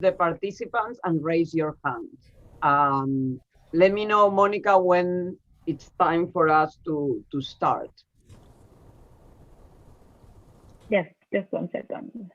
the participants and raise your hand. Let me know, Monica, when it's time for us to start. Yes, just 1 second.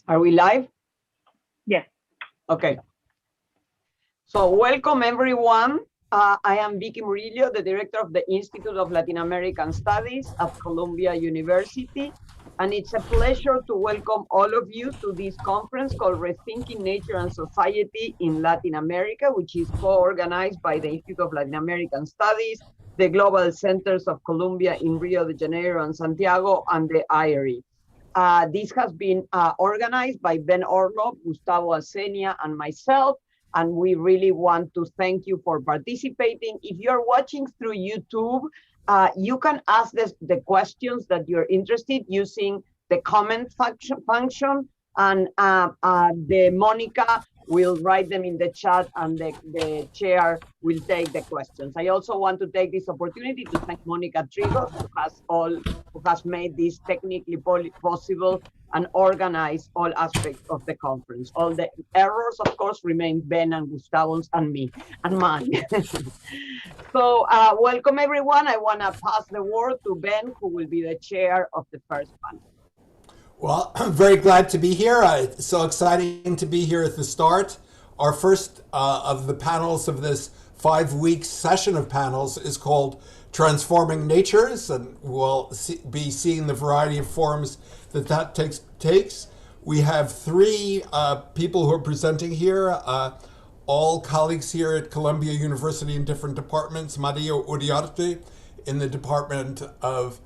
Are we live? Yes. Okay. So welcome everyone. I am Vicky Murillo, the director of the Institute of Latin American Studies at Columbia University. And it's a pleasure to welcome all of you to this conference called Rethinking Nature and Society in Latin America, which is co-organized by the Institute of Latin American Studies, the Global Centers of Colombia in Rio de Janeiro and Santiago, and the IRE. This has been organized by Ben Orlov, Gustavo Acenia, and myself, and we really want to thank you for participating. If you're watching through YouTube, you can ask the questions that you're interested using the comment function, and the Monica will write them in the chat, and the chair will take the questions. I also want to take this opportunity to thank Monica Trigos, who has made this technically possible and organize all aspects of the conference. All the errors, of course, remain Ben and Gustavo's and me and mine. So welcome everyone. I want to pass the word to Ben, who will be the chair of the first panel. Well, I'm very glad to be here. It's so exciting to be here at the start. Our first of the panels of this 5-week session of panels is called Transforming Natures, and we'll be seeing the variety of forms that takes. We have 3 people who are presenting here, all colleagues here at Columbia University in different departments. Maria Uriarte in the Department of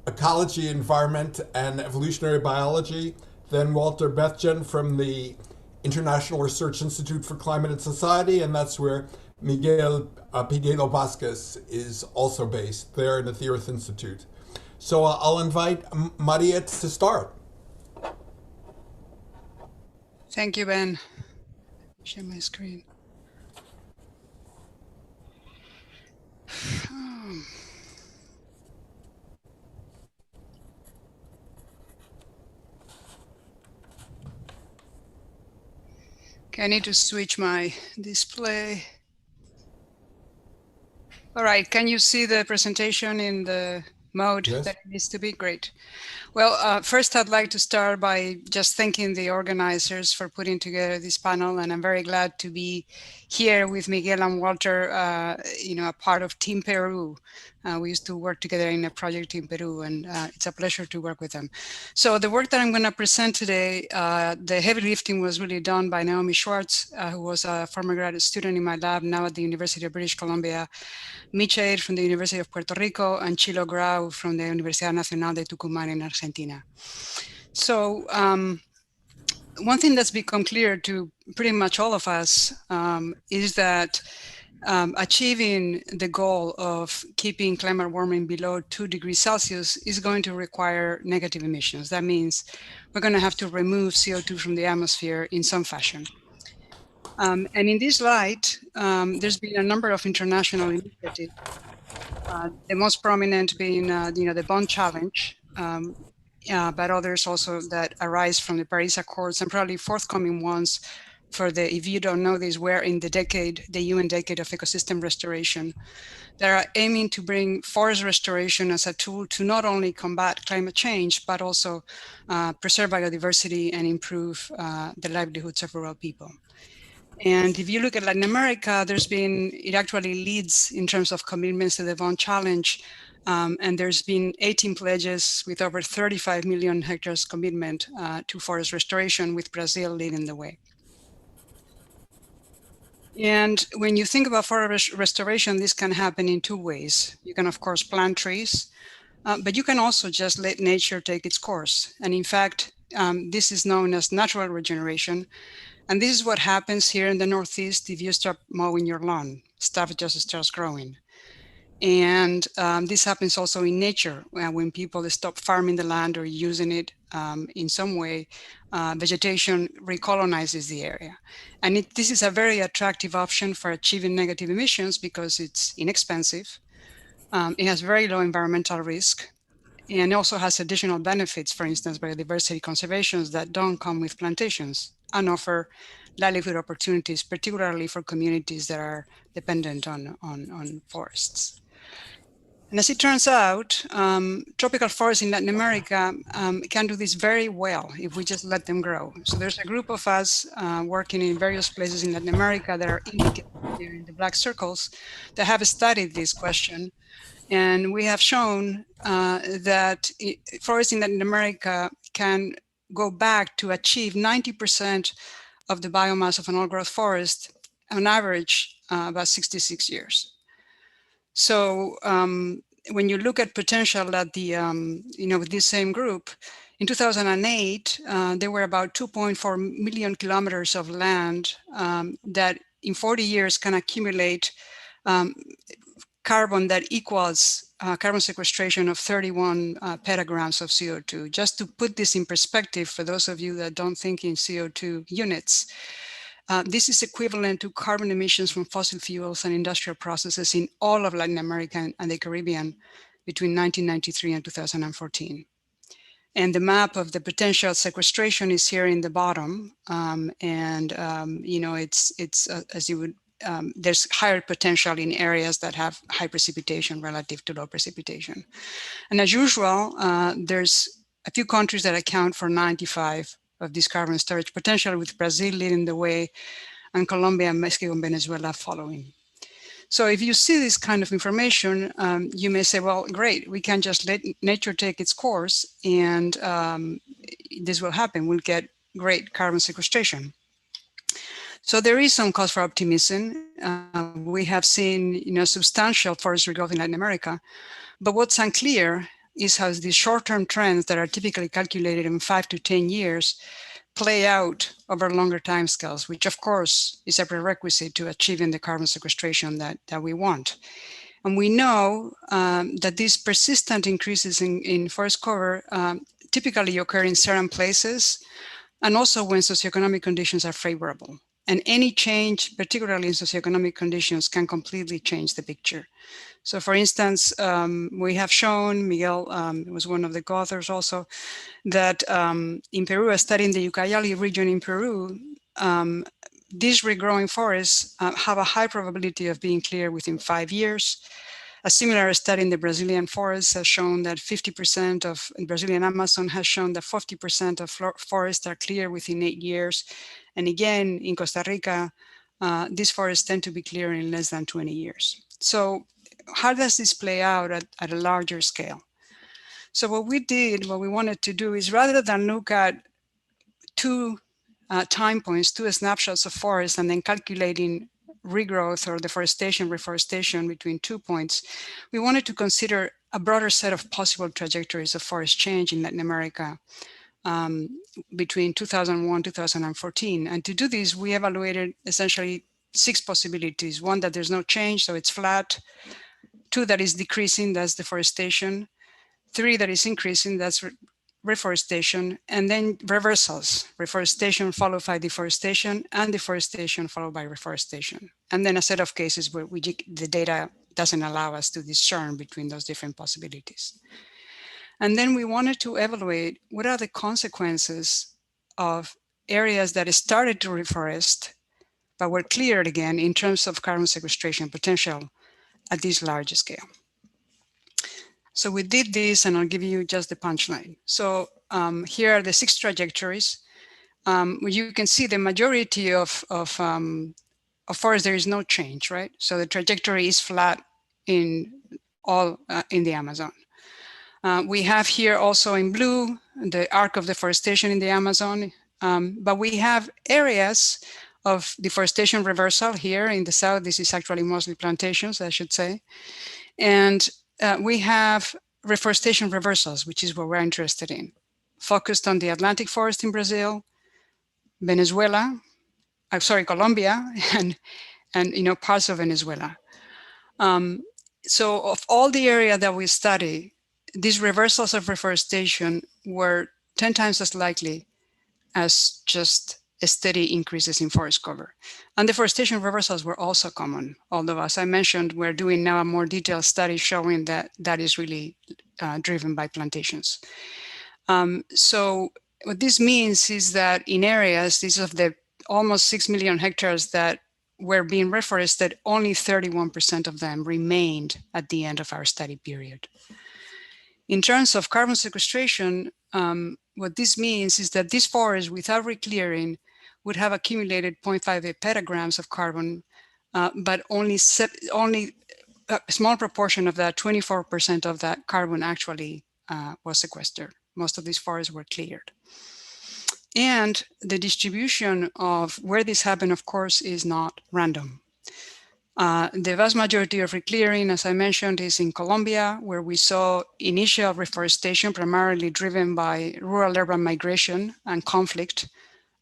Ecology, Environment, and Evolutionary Biology. Then Walter Bethgen from the International Research Institute for Climate and Society, and that's where Miguel Piguelo Vasquez is also based, there at the Earth Institute. So I'll invite Maria to start. Thank you, Ben. Share my screen. Okay, I need to switch my display. All right, can you see the presentation in the mode Yes. that it needs to be? Great. Well, first I'd like to start by just thanking the organizers for putting together this panel, and I'm very glad to be here with Miguel and Walter, a part of Team Peru. We used to work together in a project in Peru, and it's a pleasure to work with them. So the work that I'm going to present today, the heavy lifting was really done by Naomi Schwartz, who was a former graduate student in my lab, now at the University of British Columbia, Michael from the University of Puerto Rico, and Chilo Grau from the Universidad Nacional de Tucumán in Argentina. So one thing that's become clear to pretty much all of us is that achieving the goal of keeping climate warming below 2 degrees Celsius is going to require negative emissions. That means we're going to have to remove CO2 from the atmosphere in some fashion. And in this light, there's been a number of international initiatives, the most prominent being the Bond Challenge, but others also that arise from the Paris Accords, and probably forthcoming ones for the, if you don't know this, we're in the UN Decade of Ecosystem Restoration, that are aiming to bring forest restoration as a tool to not only combat climate change, but also preserve biodiversity and improve the livelihoods of rural people. And if you look at Latin America, it actually leads in terms of commitments to the Bond Challenge. And there's been 18 pledges with over 35 million hectares commitment to forest restoration, with Brazil leading the way. And when you think about forest restoration, this can happen in 2 ways. You can, of course, plant trees, but you can also just let nature take its course. And in fact, this is known as natural regeneration. And this is what happens here in the Northeast if you start mowing your lawn. Stuff just starts growing. And this happens also in nature. When people stop farming the land or using it in some way, vegetation recolonizes the area. And this is a very attractive option for achieving negative emissions because it's inexpensive. It has very low environmental risk, and also has additional benefits, for instance, biodiversity conservations that don't come with plantations, and offer livelihood opportunities, particularly for communities that are dependent on forests. And as it turns out, tropical forests in Latin America can do this very well if we just let them grow. So there's a group of us working in various places in Latin America that are indicated here in the black circles that have studied this question. And we have shown that forests in Latin America can go back to achieve 90% of the biomass of an old-growth forest on average about 66 years. So when you look at potential at the, with this same group, in 2008, there were about 2.4 million kilometers of land that in 40 years can accumulate carbon that equals carbon sequestration of 31 petagrams of CO2. Just to put this in perspective, for those of you that don't think in CO2 units, this is equivalent to carbon emissions from fossil fuels and industrial processes in all of Latin America and the Caribbean between 1993 and 2014. And the map of the potential sequestration is here in the bottom. It's as you would, there's higher potential in areas that have high precipitation relative to low precipitation. And as usual, there's a few countries that account for 95 of this carbon storage potential, with Brazil leading the way and Colombia, Mexico, and Venezuela following. So if you see this kind of information, you may say, well, great, we can just let nature take its course and this will happen. We'll get great carbon sequestration. So there is some cause for optimism. We have seen, substantial forest regrowth in Latin America, but what's unclear is how these short-term trends that are typically calculated in 5 to 10 years play out over longer timescales, which of course is a prerequisite to achieving the carbon sequestration that we want. And we know that these persistent increases in forest cover typically occur in certain places, and also when socioeconomic conditions are favorable. And any change, particularly in socioeconomic conditions, can completely change the picture. So for instance, we have shown, Miguel was one of the co-authors also, that in Peru, a study in the Ucayali region in Peru, these regrowing forests have a high probability of being clear within 5 years. A similar study in the Brazilian forests has shown that 50% of Brazilian Amazon has shown that 50% of forests are clear within 8 years. And again, in Costa Rica, these forests tend to be clear in less than 20 years. So how does this play out at a larger scale? So what we wanted to do is, rather than look at two time points, two snapshots of forests, and then calculating regrowth or reforestation between 2 points, we wanted to consider a broader set of possible trajectories of forest change in Latin America between 2001 2014. And to do this, we evaluated essentially 6 possibilities. 1, that there's no change, so it's flat. 2, that is decreasing, that's deforestation. 3, that is increasing, that's reforestation. And then reversals, reforestation followed by deforestation, and deforestation followed by reforestation. And then a set of cases where the data doesn't allow us to discern between those different possibilities. And then we wanted to evaluate what are the consequences of areas that started to reforest, but were cleared again in terms of carbon sequestration potential at this large scale. So we did this, and I'll give you just the punchline. So here are the 6 trajectories. You can see the majority of forests, there is no change, right? So the trajectory is flat in all in the Amazon. We have here also in blue the arc of deforestation in the Amazon, but we have areas of deforestation reversal here in the south. This is actually mostly plantations, I should say. And we have reforestation reversals, which is what we're interested in, focused on the Atlantic forest in Brazil, Venezuela, Colombia, and parts of Venezuela. So of all the area that we study, these reversals of reforestation were 10 times as likely as just steady increases in forest cover. And deforestation reversals were also common, although as I mentioned, we're doing now a more detailed study showing that that is really driven by plantations. So what this means is that in areas, these of the almost 6 million hectares that were being reforested, only 31% of them remained at the end of our study period. In terms of carbon sequestration, what this means is that these forests, without reclearing, would have accumulated 0.58 petagrams of carbon, but only a small proportion of that, 24% of that carbon actually was sequestered. Most of these forests were cleared. And the distribution of where this happened, of course, is not random. The vast majority of reclearing, as I mentioned, is in Colombia, where we saw initial reforestation primarily driven by rural-urban migration and conflict,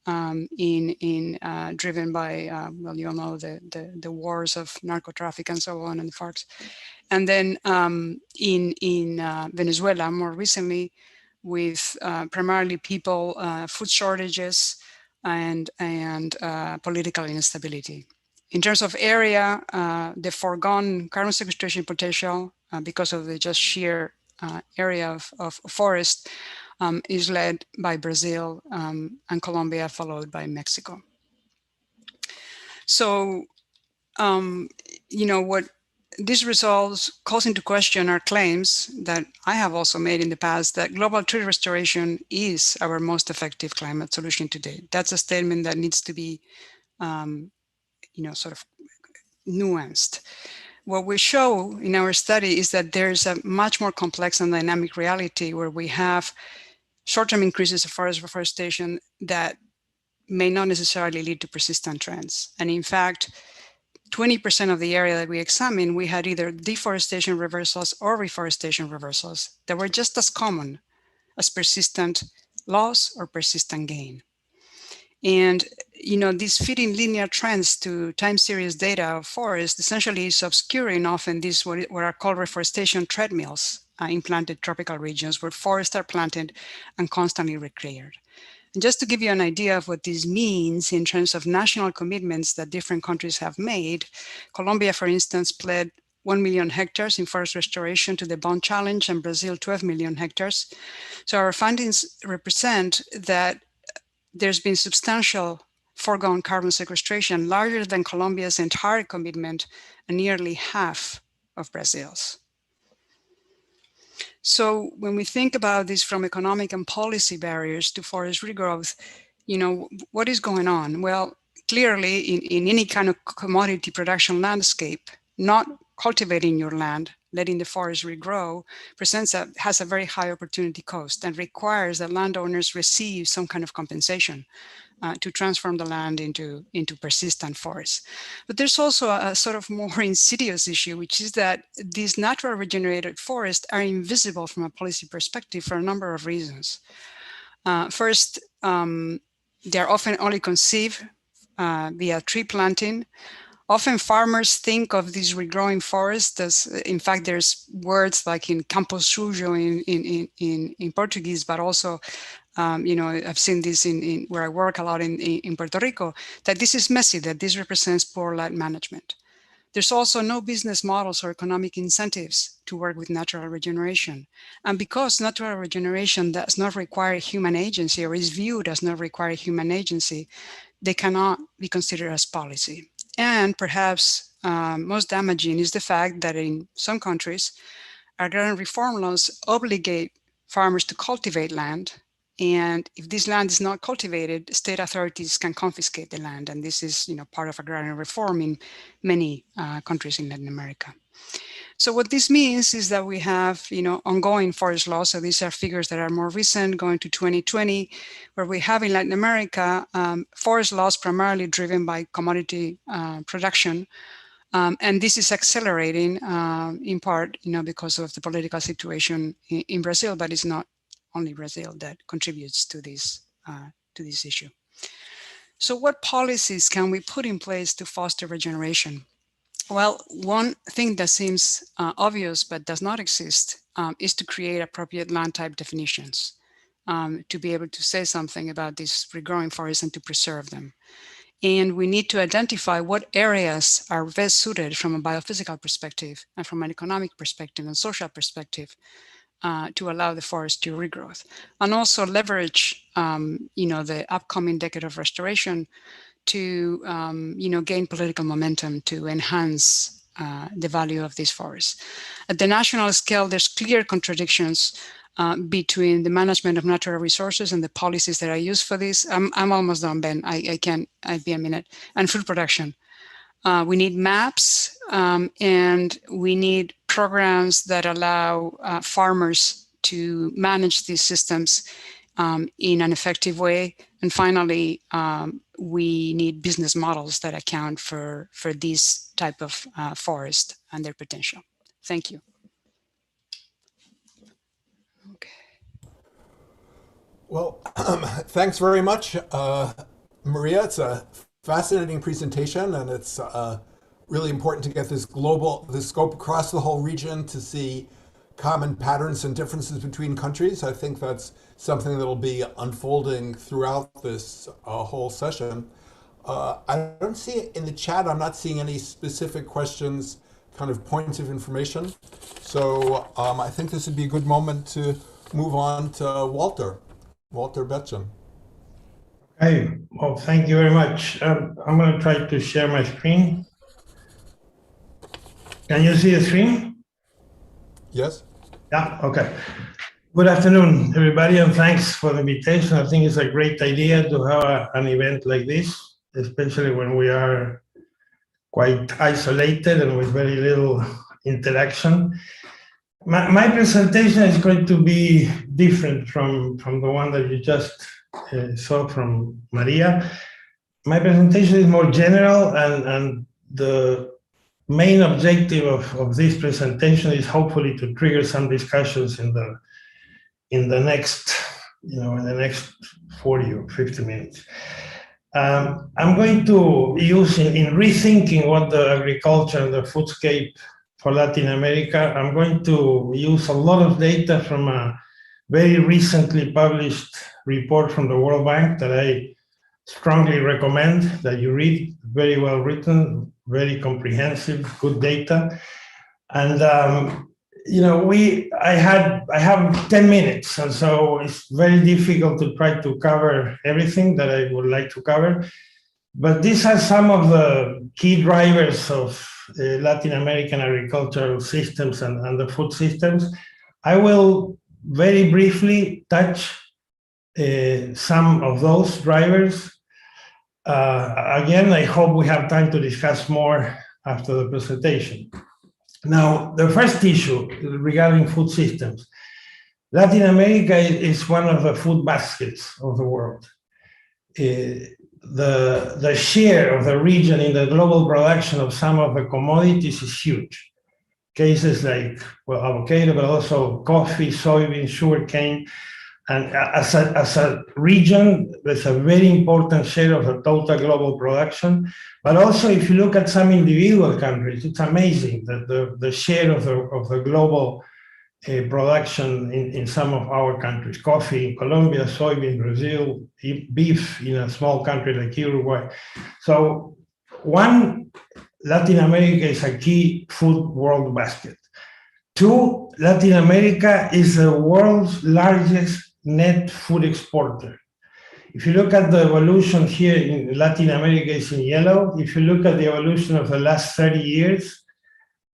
driven by, well, you all know the wars of narco traffic and so on and the FARC. And then in Venezuela, more recently, with primarily people, food shortages, and political instability. In terms of area, the foregone carbon sequestration potential, because of the just sheer area of forest, is led by Brazil and Colombia, followed by Mexico. So, what these results calls into question our claims that I have also made in the past that global tree restoration is our most effective climate solution today. That's a statement that needs to be, sort of nuanced. What we show in our study is that there's a much more complex and dynamic reality where we have short-term increases of forest reforestation that may not necessarily lead to persistent trends. And in fact, 20% of the area that we examined, we had either deforestation reversals or reforestation reversals that were just as common as persistent loss or persistent gain. And, these fitting linear trends to time series data of forest essentially is obscuring often these what are called reforestation treadmills in planted tropical regions where forests are planted and constantly recleared. And just to give you an idea of what this means in terms of national commitments that different countries have made, Colombia, for instance, pledged 1 million hectares in forest restoration to the Bond Challenge, and Brazil 12 million hectares. So our findings represent that there's been substantial foregone carbon sequestration, larger than Colombia's entire commitment and nearly half of Brazil's. So when we think about this from economic and policy barriers to forest regrowth, what is going on? Well, clearly in any kind of commodity production landscape, not cultivating your land, letting the forest regrow, has a very high opportunity cost and requires that landowners receive some kind of compensation to transform the land into persistent forests. But there's also a sort of more insidious issue, which is that these natural regenerated forests are invisible from a policy perspective for a number of reasons. First, they're often only conceived via tree planting. Often farmers think of these regrowing forests as, in fact, there's words like in campo sujo in Portuguese, but also, I've seen this in where I work a lot in Puerto Rico, that this is messy, that this represents poor land management. There's also no business models or economic incentives to work with natural regeneration. And because natural regeneration does not require human agency or is viewed as not requiring human agency, they cannot be considered as policy. And perhaps most damaging is the fact that in some countries, agrarian reform laws obligate farmers to cultivate land. And if this land is not cultivated, state authorities can confiscate the land. And this is, part of agrarian reform in many countries in Latin America. So what this means is that we have, ongoing forest laws. So these are figures that are more recent, going to 2020, where we have in Latin America forest laws primarily driven by commodity production. And this is accelerating in part, because of the political situation in Brazil, but it's not only Brazil that contributes to this issue. So what policies can we put in place to foster regeneration? Well, one thing that seems obvious but does not exist is to create appropriate land type definitions to be able to say something about these regrowing forests and to preserve them. And we need to identify what areas are best suited from a biophysical perspective and from an economic perspective and social perspective to allow the forest to regrowth, and also leverage, the upcoming decade of restoration to, gain political momentum to enhance the value of these forests. At the national scale, there's clear contradictions between the management of natural resources and the policies that are used for this. I'm almost done, Ben. I'd be a minute. And food production. We need maps and we need programs that allow farmers to manage these systems in an effective way. And finally, we need business models that account for this type of forest and their potential. Thank you. Okay. Well, thanks very much, Maria. It's a fascinating presentation, and it's really important to get this scope across the whole region to see common patterns and differences between countries. I think that's something that'll be unfolding throughout this whole session. I don't see in the chat, I'm not seeing any specific questions, kind of points of information. So I think this would be a good moment to move on to Walter Benson. Okay, well, thank you very much. I'm going to try to share my screen. Can you see the screen? Yes. Yeah, okay. Good afternoon, everybody, and thanks for the invitation. I think it's a great idea to have an event like this, especially when we are quite isolated and with very little interaction. My presentation is going to be different from the one that you just saw from Maria. My presentation is more general, and the main objective of this presentation is hopefully to trigger some discussions in the next 40 or 50 minutes. I'm going to use in rethinking what the agriculture and the foodscape for Latin America, I'm going to use a lot of data from a very recently published report from the World Bank that I strongly recommend that you read. Very well written, very comprehensive, good data. And I have 10 minutes, and so it's very difficult to try to cover everything that I would like to cover. But these are some of the key drivers of Latin American agricultural systems and the food systems. I will very briefly touch some of those drivers. Again, I hope we have time to discuss more after the presentation. Now, the first issue regarding food systems. Latin America is one of the food baskets of the world. The share of the region in the global production of some of the commodities is huge. Cases like, well, avocado, but also coffee, soybean, sugarcane. And as a region, there's a very important share of the total global production. But also, if you look at some individual countries, it's amazing that the share of the global production in some of our countries. Coffee in Colombia, soybean, Brazil, beef in a small country like Uruguay. So one, Latin America is a key food world basket. Two, Latin America is the world's largest net food exporter. If you look at the evolution here in Latin America, is in yellow. If you look at the evolution of the last 30 years,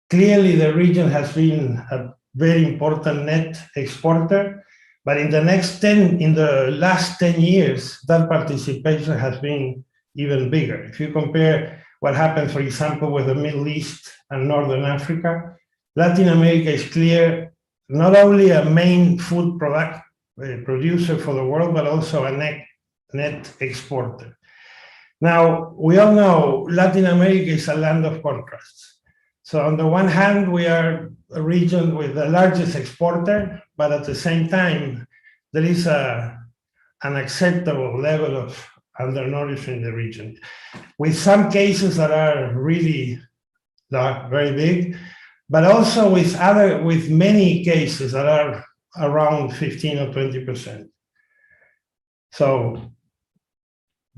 clearly the region has been a very important net exporter. But in the last 10 years, that participation has been even bigger. If you compare what happened, for example, with the Middle East and Northern Africa, Latin America is clear not only a main food producer for the world, but also a net exporter. Now, we all know Latin America is a land of contrasts. So on the one hand, we are a region with the largest exporter, but at the same time, there is an acceptable level of undernourishment in the region, with some cases that are really very big, but also with many cases that are around 15 or 20%. So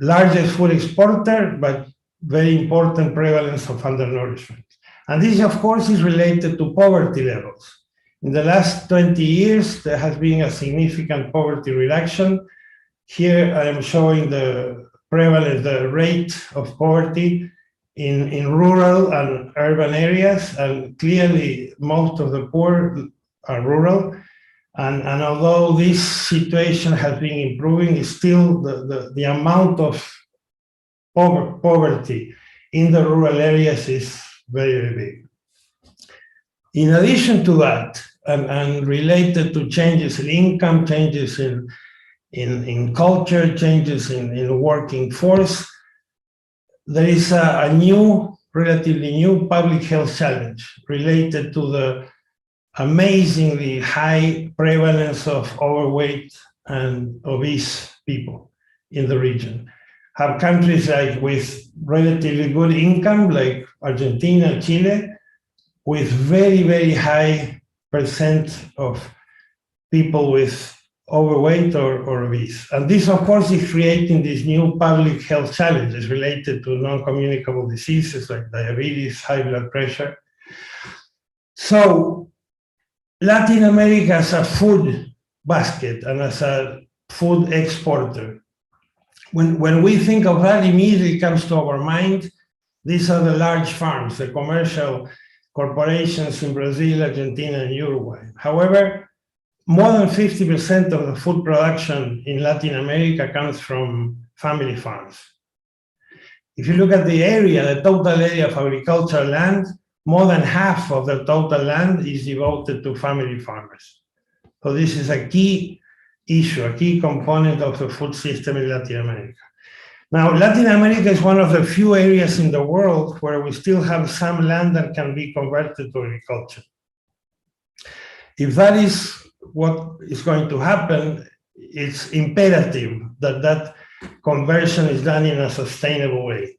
largest food exporter, but very important prevalence of undernourishment. And this, of course, is related to poverty levels. In the last 20 years, there has been a significant poverty reduction. Here I am showing the prevalence, the rate of poverty in rural and urban areas, and clearly most of the poor are rural. And although this situation has been improving, still the amount of poverty in the rural areas is very, very big. In addition to that, and related to changes in income, changes in culture, changes in working force, there is a new, relatively new public health challenge related to the amazingly high prevalence of overweight and obese people in the region. Have countries like with relatively good income, like Argentina, Chile, with very, very high percent of people with overweight or obese. And this, of course, is creating these new public health challenges related to non-communicable diseases like diabetes, high blood pressure. So Latin America as a food basket and as a food exporter, when we think of that, immediately comes to our mind, these are the large farms, the commercial corporations in Brazil, Argentina, and Uruguay. However, more than 50% of the food production in Latin America comes from family farms. If you look at the area, the total area of agricultural land, more than half of the total land is devoted to family farmers. So this is a key issue, a key component of the food system in Latin America. Now, Latin America is one of the few areas in the world where we still have some land that can be converted to agriculture. If that is what is going to happen, it's imperative that that conversion is done in a sustainable way.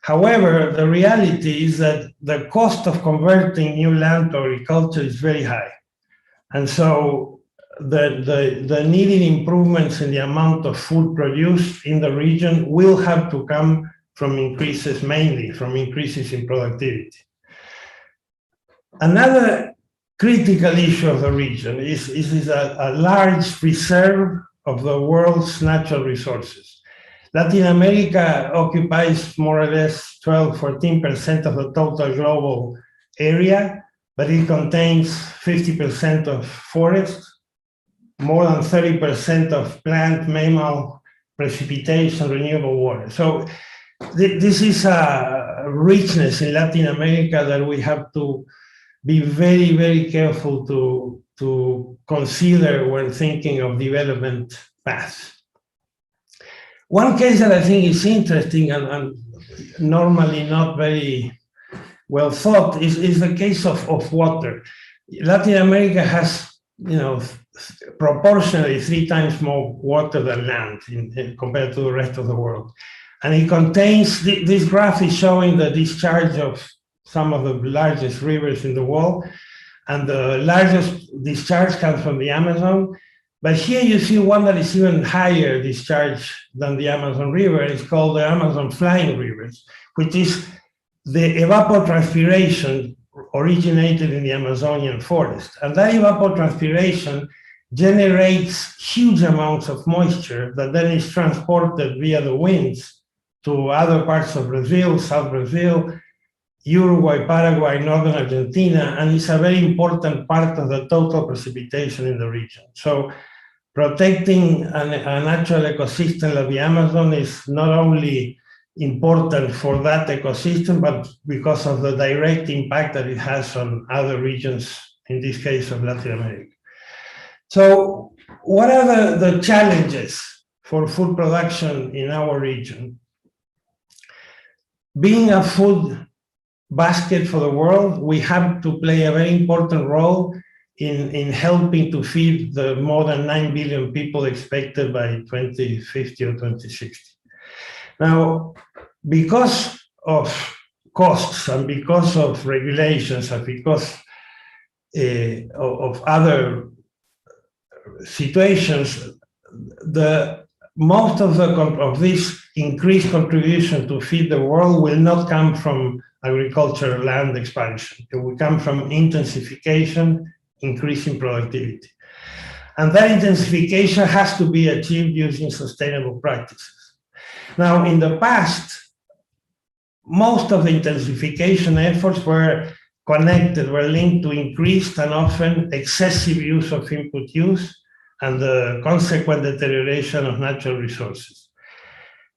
However, the reality is that the cost of converting new land to agriculture is very high. And so the needed improvements in the amount of food produced in the region will have to come from increases, mainly from increases in productivity. Another critical issue of the region is a large reserve of the world's natural resources. Latin America occupies more or less 12–14% of the total global area, but it contains 50% of forests, more than 30% of plant, mammal, precipitation, renewable water. So this is a richness in Latin America that we have to be very, very careful to consider when thinking of development paths. One case that I think is interesting and normally not very well thought is the case of water. Latin America has, proportionally 3 times more water than land compared to the rest of the world. And it contains, this graph is showing the discharge of some of the largest rivers in the world, and the largest discharge comes from the Amazon. But here you see one that is even higher discharge than the Amazon River. It's called the Amazon Flying Rivers, which is the evapotranspiration originated in the Amazonian forest. And that evapotranspiration generates huge amounts of moisture that then is transported via the winds to other parts of Brazil, South Brazil, Uruguay, Paraguay, northern Argentina, and it's a very important part of the total precipitation in the region. So protecting a natural ecosystem like the Amazon is not only important for that ecosystem, but because of the direct impact that it has on other regions, in this case of Latin America. So what are the challenges for food production in our region? Being a food basket for the world, we have to play a very important role in helping to feed the more than 9 billion people expected by 2050 or 2060. Now, because of costs and because of regulations and because of other situations, most of this increased contribution to feed the world will not come from agricultural land expansion. It will come from intensification, increasing productivity. And that intensification has to be achieved using sustainable practices. Now, in the past, most of the intensification efforts were linked to increased and often excessive use of input use and the consequent deterioration of natural resources.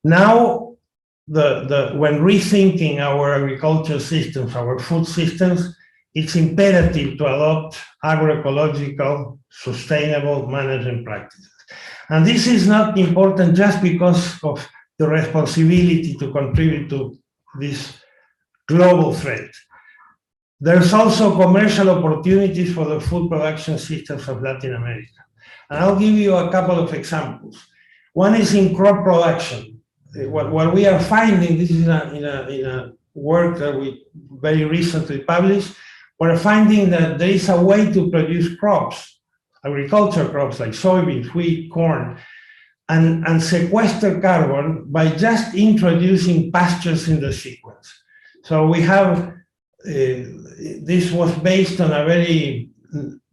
Now, when rethinking our agricultural systems, our food systems, it's imperative to adopt agroecological, sustainable management practices. And this is not important just because of the responsibility to contribute to this global threat. There's also commercial opportunities for the food production systems of Latin America. And I'll give you a couple of examples. One is in crop production. What we are finding, this is in a work that we very recently published, we're finding that there is a way to produce crops, agricultural crops like soybeans, wheat, corn, and sequester carbon by just introducing pastures in the sequence. So we have, this was based on a very,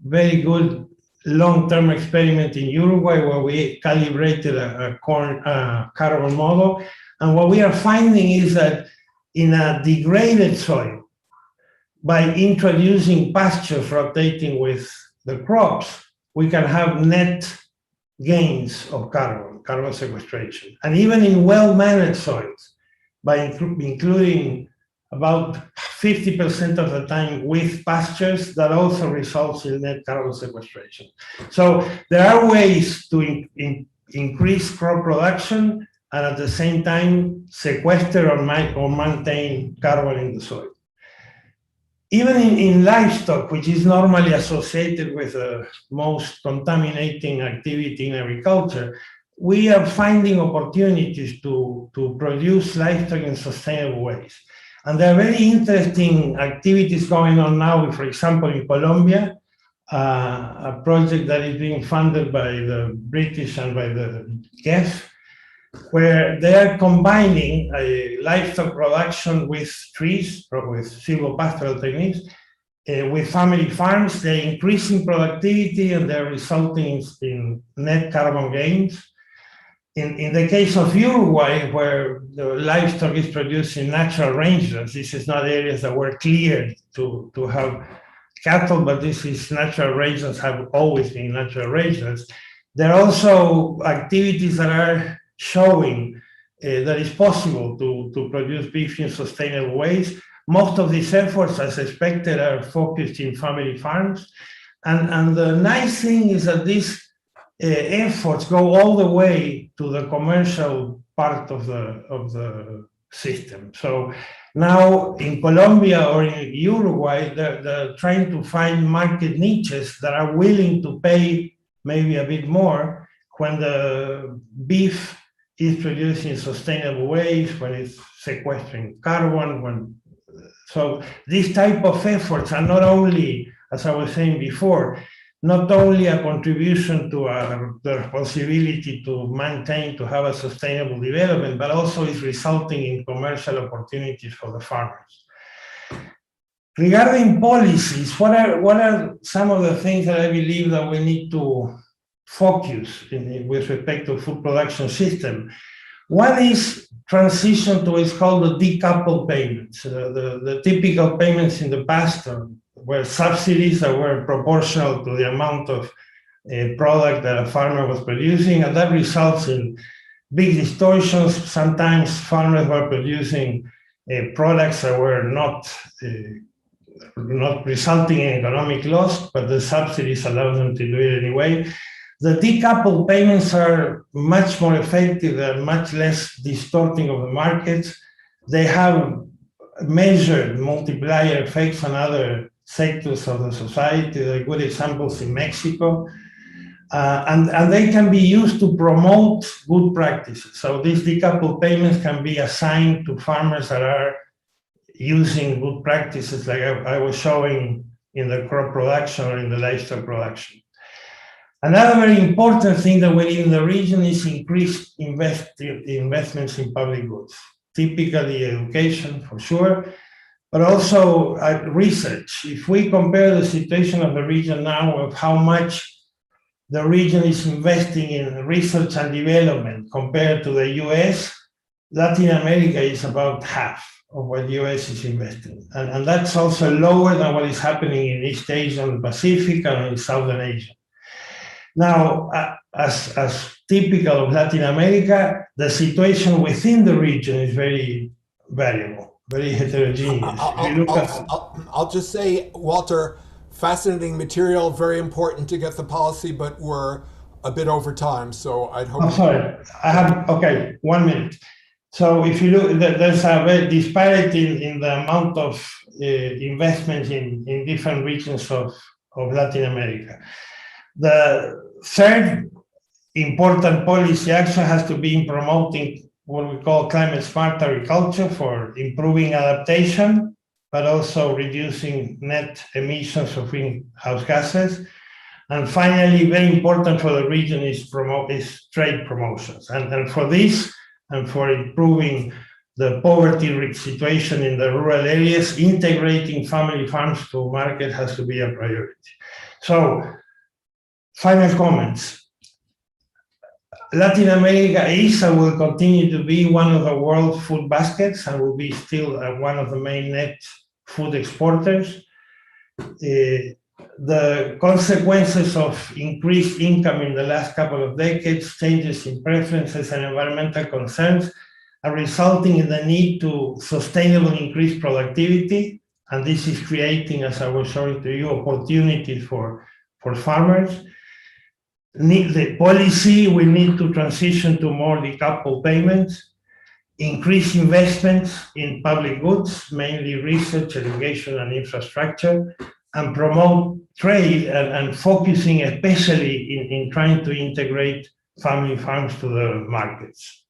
very good long-term experiment in Uruguay where we calibrated a corn carbon model. And what we are finding is that in a degraded soil, by introducing pastures rotating with the crops, we can have net gains of carbon sequestration. And even in well-managed soils, by including about 50% of the time with pastures, that also results in net carbon sequestration. So there are ways to increase crop production and at the same time sequester or maintain carbon in the soil. Even in livestock, which is normally associated with the most contaminating activity in agriculture, we are finding opportunities to produce livestock in sustainable ways. And there are very interesting activities going on now, for example, in Colombia, a project that is being funded by the British and by the GEF, where they are combining livestock production with trees, with silvopastoral techniques, with family farms. They're increasing productivity and they're resulting in net carbon gains. In the case of Uruguay, where the livestock is produced in natural rangelands, this is not areas that were cleared to have cattle, but this is natural rangelands, have always been natural rangelands. There are also activities that are showing that it's possible to produce beef in sustainable ways. Most of these efforts, as expected, are focused in family farms. And the nice thing is that these efforts go all the way to the commercial part of the system. So now in Colombia or in Uruguay, they're trying to find market niches that are willing to pay maybe a bit more when the beef is produced in sustainable ways, when it's sequestering carbon. So these type of efforts are not only, as I was saying before, not only a contribution to the responsibility to maintain, to have a sustainable development, but also is resulting in commercial opportunities for the farmers. Regarding policies, what are some of the things that I believe that we need to focus with respect to food production system? One is transition to what's called the decouple payments. The typical payments in the past were subsidies that were proportional to the amount of product that a farmer was producing, and that results in big distortions. Sometimes farmers were producing products that were not resulting in economic loss, but the subsidies allow them to do it anyway. The decoupled payments are much more effective and much less distorting of the markets. They have measured multiplier effects on other sectors of the society. There are good examples in Mexico. And they can be used to promote good practices. So these decoupled payments can be assigned to farmers that are using good practices like I was showing in the crop production or in the livestock production. Another very important thing that we need in the region is increased investments in public goods, typically education for sure, but also research. If we compare the situation of the region now of how much the region is investing in research and development compared to the US, Latin America is about half of what the US is investing. And that's also lower than what is happening in East Asia and Pacific and in Southern Asia. Now, as typical of Latin America, the situation within the region is very variable, very heterogeneous. I'll just say, Walter, fascinating material, very important to get the policy, but we're a bit over time, so I'd hope. I'm sorry, I have, okay, 1 minute. So if you look, there's a very disparity in the amount of investments in different regions of Latin America. The third important policy action has to be in promoting what we call climate smart agriculture for improving adaptation, but also reducing net emissions of greenhouse gases. And finally, very important for the region is trade promotions. And for this, and for improving the poverty situation in the rural areas, integrating family farms to market has to be a priority. So, final comments. Latin America is and will continue to be one of the world food baskets and will be still one of the main net food exporters. The consequences of increased income in the last couple of decades, changes in preferences and environmental concerns are resulting in the need to sustainably increase productivity. And this is creating, as I was showing to you, opportunities for farmers. The policy will need to transition to more decouple payments, increase investments in public goods, mainly research, education, and infrastructure, and promote trade and focusing especially in trying to integrate family farms to the markets.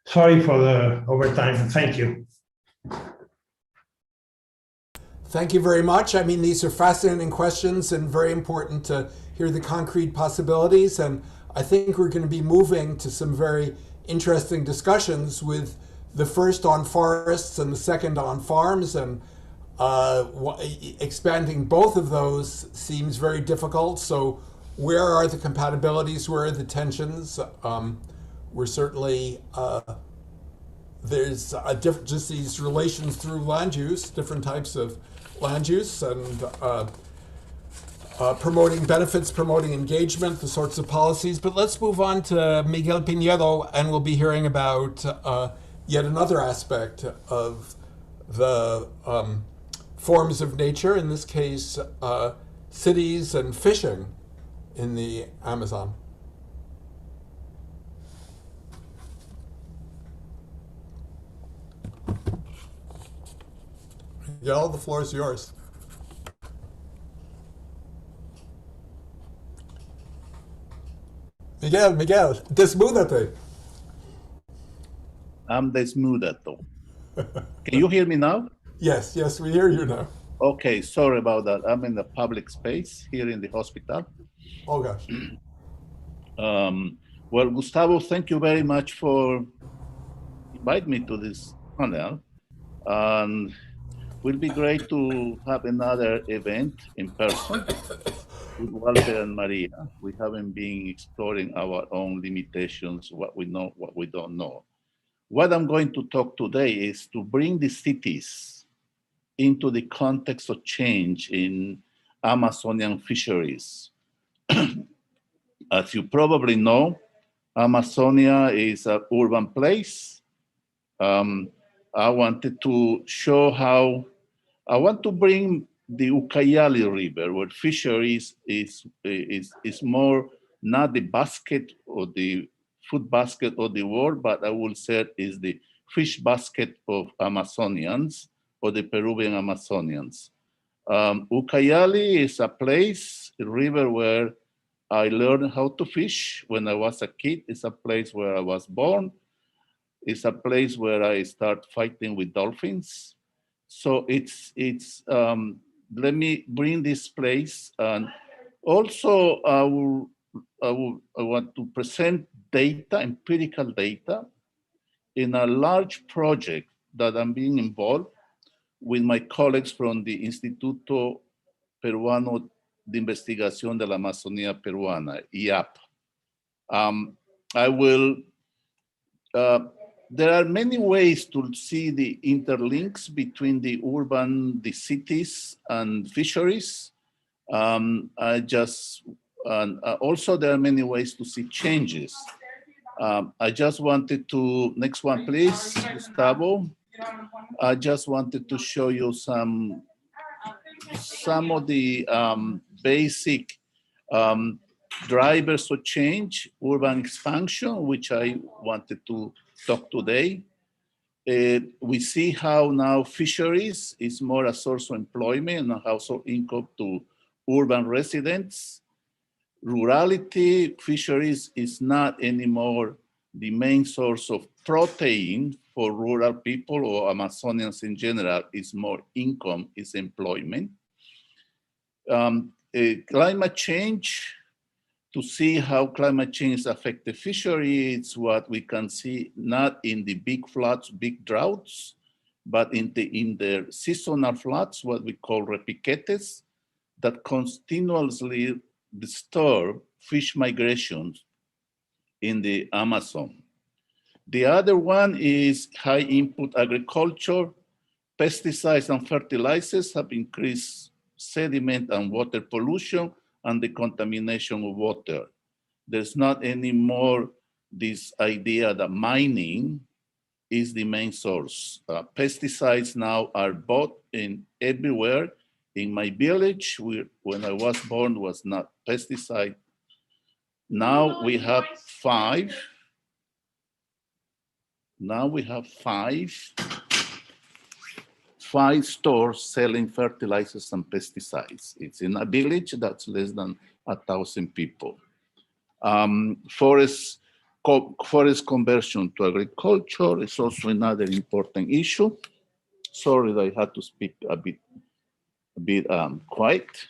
Sorry for the overtime. Thank you. Thank you very much. I mean, these are fascinating questions and very important to hear the concrete possibilities. And I think we're going to be moving to some very interesting discussions with the first on forests and the second on farms. And expanding both of those seems very difficult. So where are the compatibilities? Where are the tensions? We're certainly, there's just these relations through land use, different types of land use, and promoting benefits, promoting engagement, the sorts of policies. But let's move on to Miguel Pinedo, and we'll be hearing about yet another aspect of the forms of nature, in this case, cities and fishing in the Amazon. Miguel, the floor is yours. Miguel, desmúdate. I'm desmudado. Can you hear me now? Yes, we hear you now. Okay, sorry about that. I'm in the public space here in the hospital. Oh gosh. Well, Gustavo, thank you very much for inviting me to this panel. And it will be great to have another event in person with Walter and Maria. We haven't been exploring our own limitations, what we know, what we don't know. What I'm going to talk today is to bring the cities into the context of change in Amazonian fisheries. As you probably know, Amazonia is an urban place. I wanted to show how, I want to bring the Ucayali River, where fisheries is more not the basket or the food basket of the world, but I will say is the fish basket of Amazonians or the Peruvian Amazonians. Ucayali is a place, a river where I learned how to fish when I was a kid. It's a place where I was born. It's a place where I start fighting with dolphins. So let me bring this place. And also I want to present data, empirical data, in a large project that I'm being involved with my colleagues from the Instituto Peruano de Investigación de la Amazonía Peruana, IAP. There are many ways to see the interlinks between the cities and fisheries. Also there are many ways to see changes. I just wanted to, next one please, Gustavo. I just wanted to show you some of the basic drivers of change, urban expansion, which I wanted to talk today. We see how now fisheries is more a source of employment and household income to urban residents. Rurality, fisheries is not anymore the main source of protein for rural people or Amazonians in general. Is more income, is employment. Climate change, to see how climate change affects the fishery, it's what we can see not in the big floods, big droughts, but in the seasonal floods, what we call repiquetes, that continuously disturb fish migrations in the Amazon. The other one is high input agriculture. Pesticides and fertilizers have increased sediment and water pollution and the contamination of water. There's not anymore this idea that mining is the main source. Pesticides now are bought everywhere. In my village, when I was born, was not pesticide. Now we have five. Now we have five stores selling fertilizers and pesticides. It's in a village that's less than 1,000 people. Forest conversion to agriculture is also another important issue. Sorry that I had to speak a bit quiet.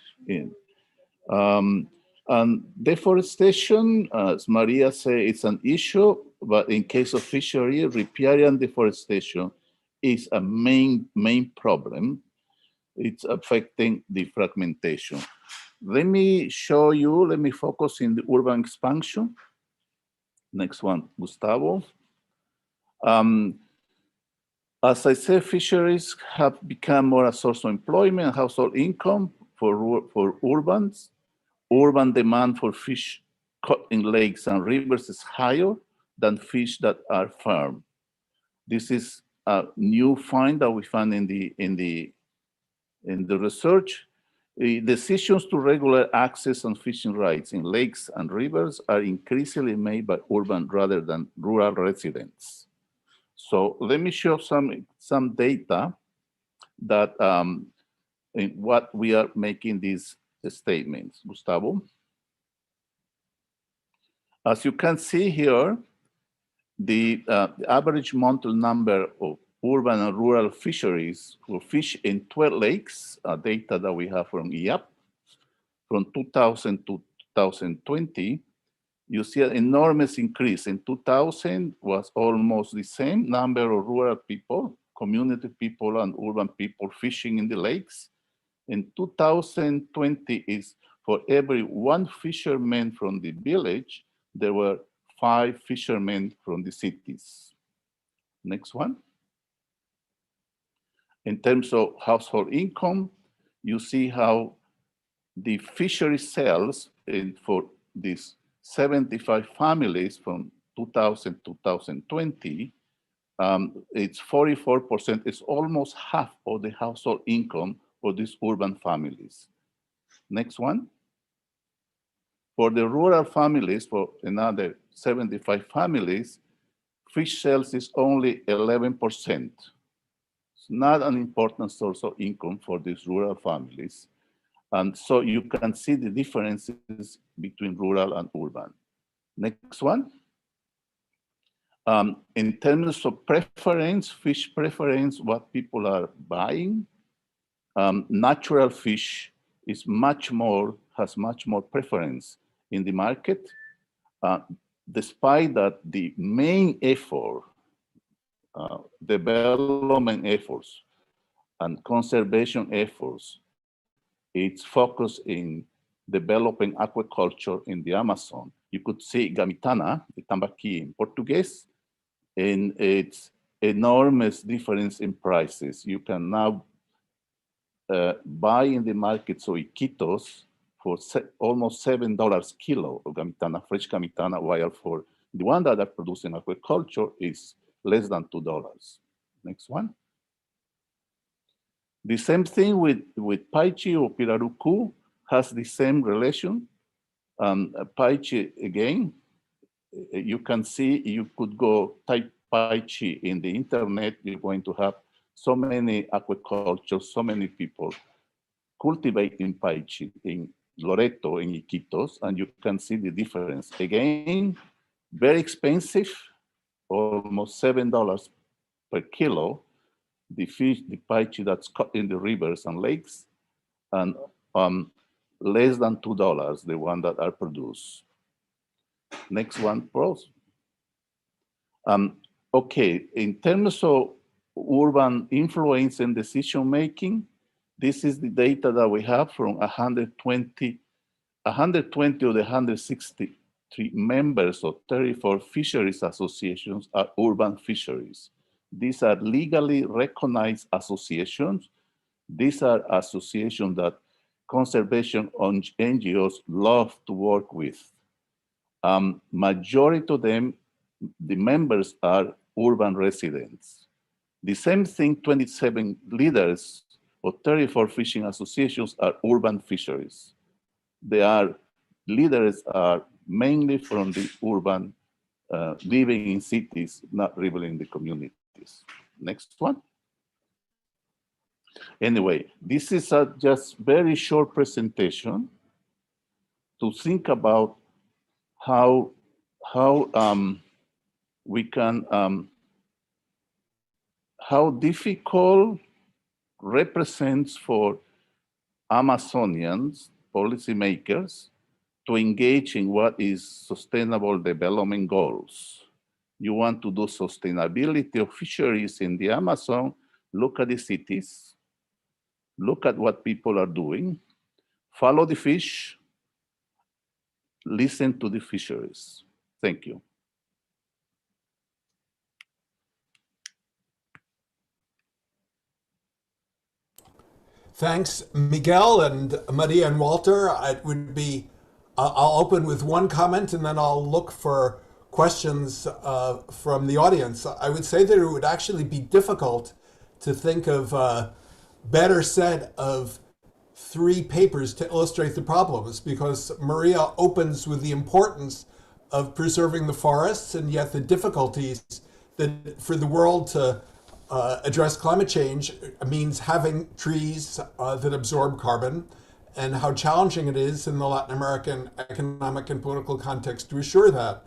And deforestation, as Maria said, it's an issue, but in case of fishery, riparian deforestation is a main problem. It's affecting the fragmentation. Let me show you, let me focus in the urban expansion. Next one, Gustavo. As I said, fisheries have become more a source of employment and household income for urbans. Urban demand for fish caught in lakes and rivers is higher than fish that are farmed. This is a new find that we found in the research. Decisions to regulate access and fishing rights in lakes and rivers are increasingly made by urban rather than rural residents. So let me show some data that in what we are making these statements. Gustavo. As you can see here, the average monthly number of urban and rural fisheries who fish in 12 lakes, data that we have from IAP, from 2000 to 2020, you see an enormous increase. In 2000 was almost the same number of rural people, community people and urban people fishing in the lakes. In 2020 is for every one fisherman from the village, there were 5 fishermen from the cities. Next one. In terms of household income, you see how the fishery sales for these 75 families from 2000 to 2020, it's 44%, it's almost half of the household income for these urban families. Next one. For the rural families, for another 75 families, fish sales is only 11%. It's not an important source of income for these rural families. And so you can see the differences between rural and urban. Next one. In terms of preference, fish preference, what people are buying, natural fish is has much more preference in the market, despite that the main effort, development efforts and conservation efforts, it's focused in developing aquaculture in the Amazon. You could see gamitana, the tambaqui in Portuguese, and it's enormous difference in prices. You can now buy in the market, so Iquitos, for almost $7 kilo of gamitana, fresh gamitana, while for the one that are producing aquaculture is less than $2. Next one. The same thing with paiche or pirarucu has the same relation. Paiche, again, you can see, you could go type paiche in the internet, you're going to have so many aquaculture, so many people cultivating paiche in Loreto, in Iquitos, and you can see the difference. Again, very expensive, almost $7 per kilo, the fish, the paiche that's caught in the rivers and lakes, and less than $2, the one that are produced. Next one, pros. Okay, in terms of urban influence and decision making, this is the data that we have from 120 of the 163 members of 34 fisheries associations are urban fisheries. These are legally recognized associations. These are associations that conservation NGOs love to work with. Majority of them, the members are urban residents. The same thing, 27 leaders of 34 fishing associations are urban fisheries. Leaders are mainly from the urban, living in cities, not really in the communities. Next one. Anyway, this is a just very short presentation to think about how we can, how difficult represents for Amazonians, policymakers, to engage in what is sustainable development goals. You want to do sustainability of fisheries in the Amazon, look at the cities, look at what people are doing, follow the fish, listen to the fisheries. Thank you. Thanks, Miguel and Maria and Walter. It would be, I'll open with one comment and then I'll look for questions from the audience. I would say that it would actually be difficult to think of a better set of 3 papers to illustrate the problems, because Maria opens with the importance of preserving the forests and yet the difficulties that for the world to address climate change means having trees that absorb carbon, and how challenging it is in the Latin American economic and political context to assure that.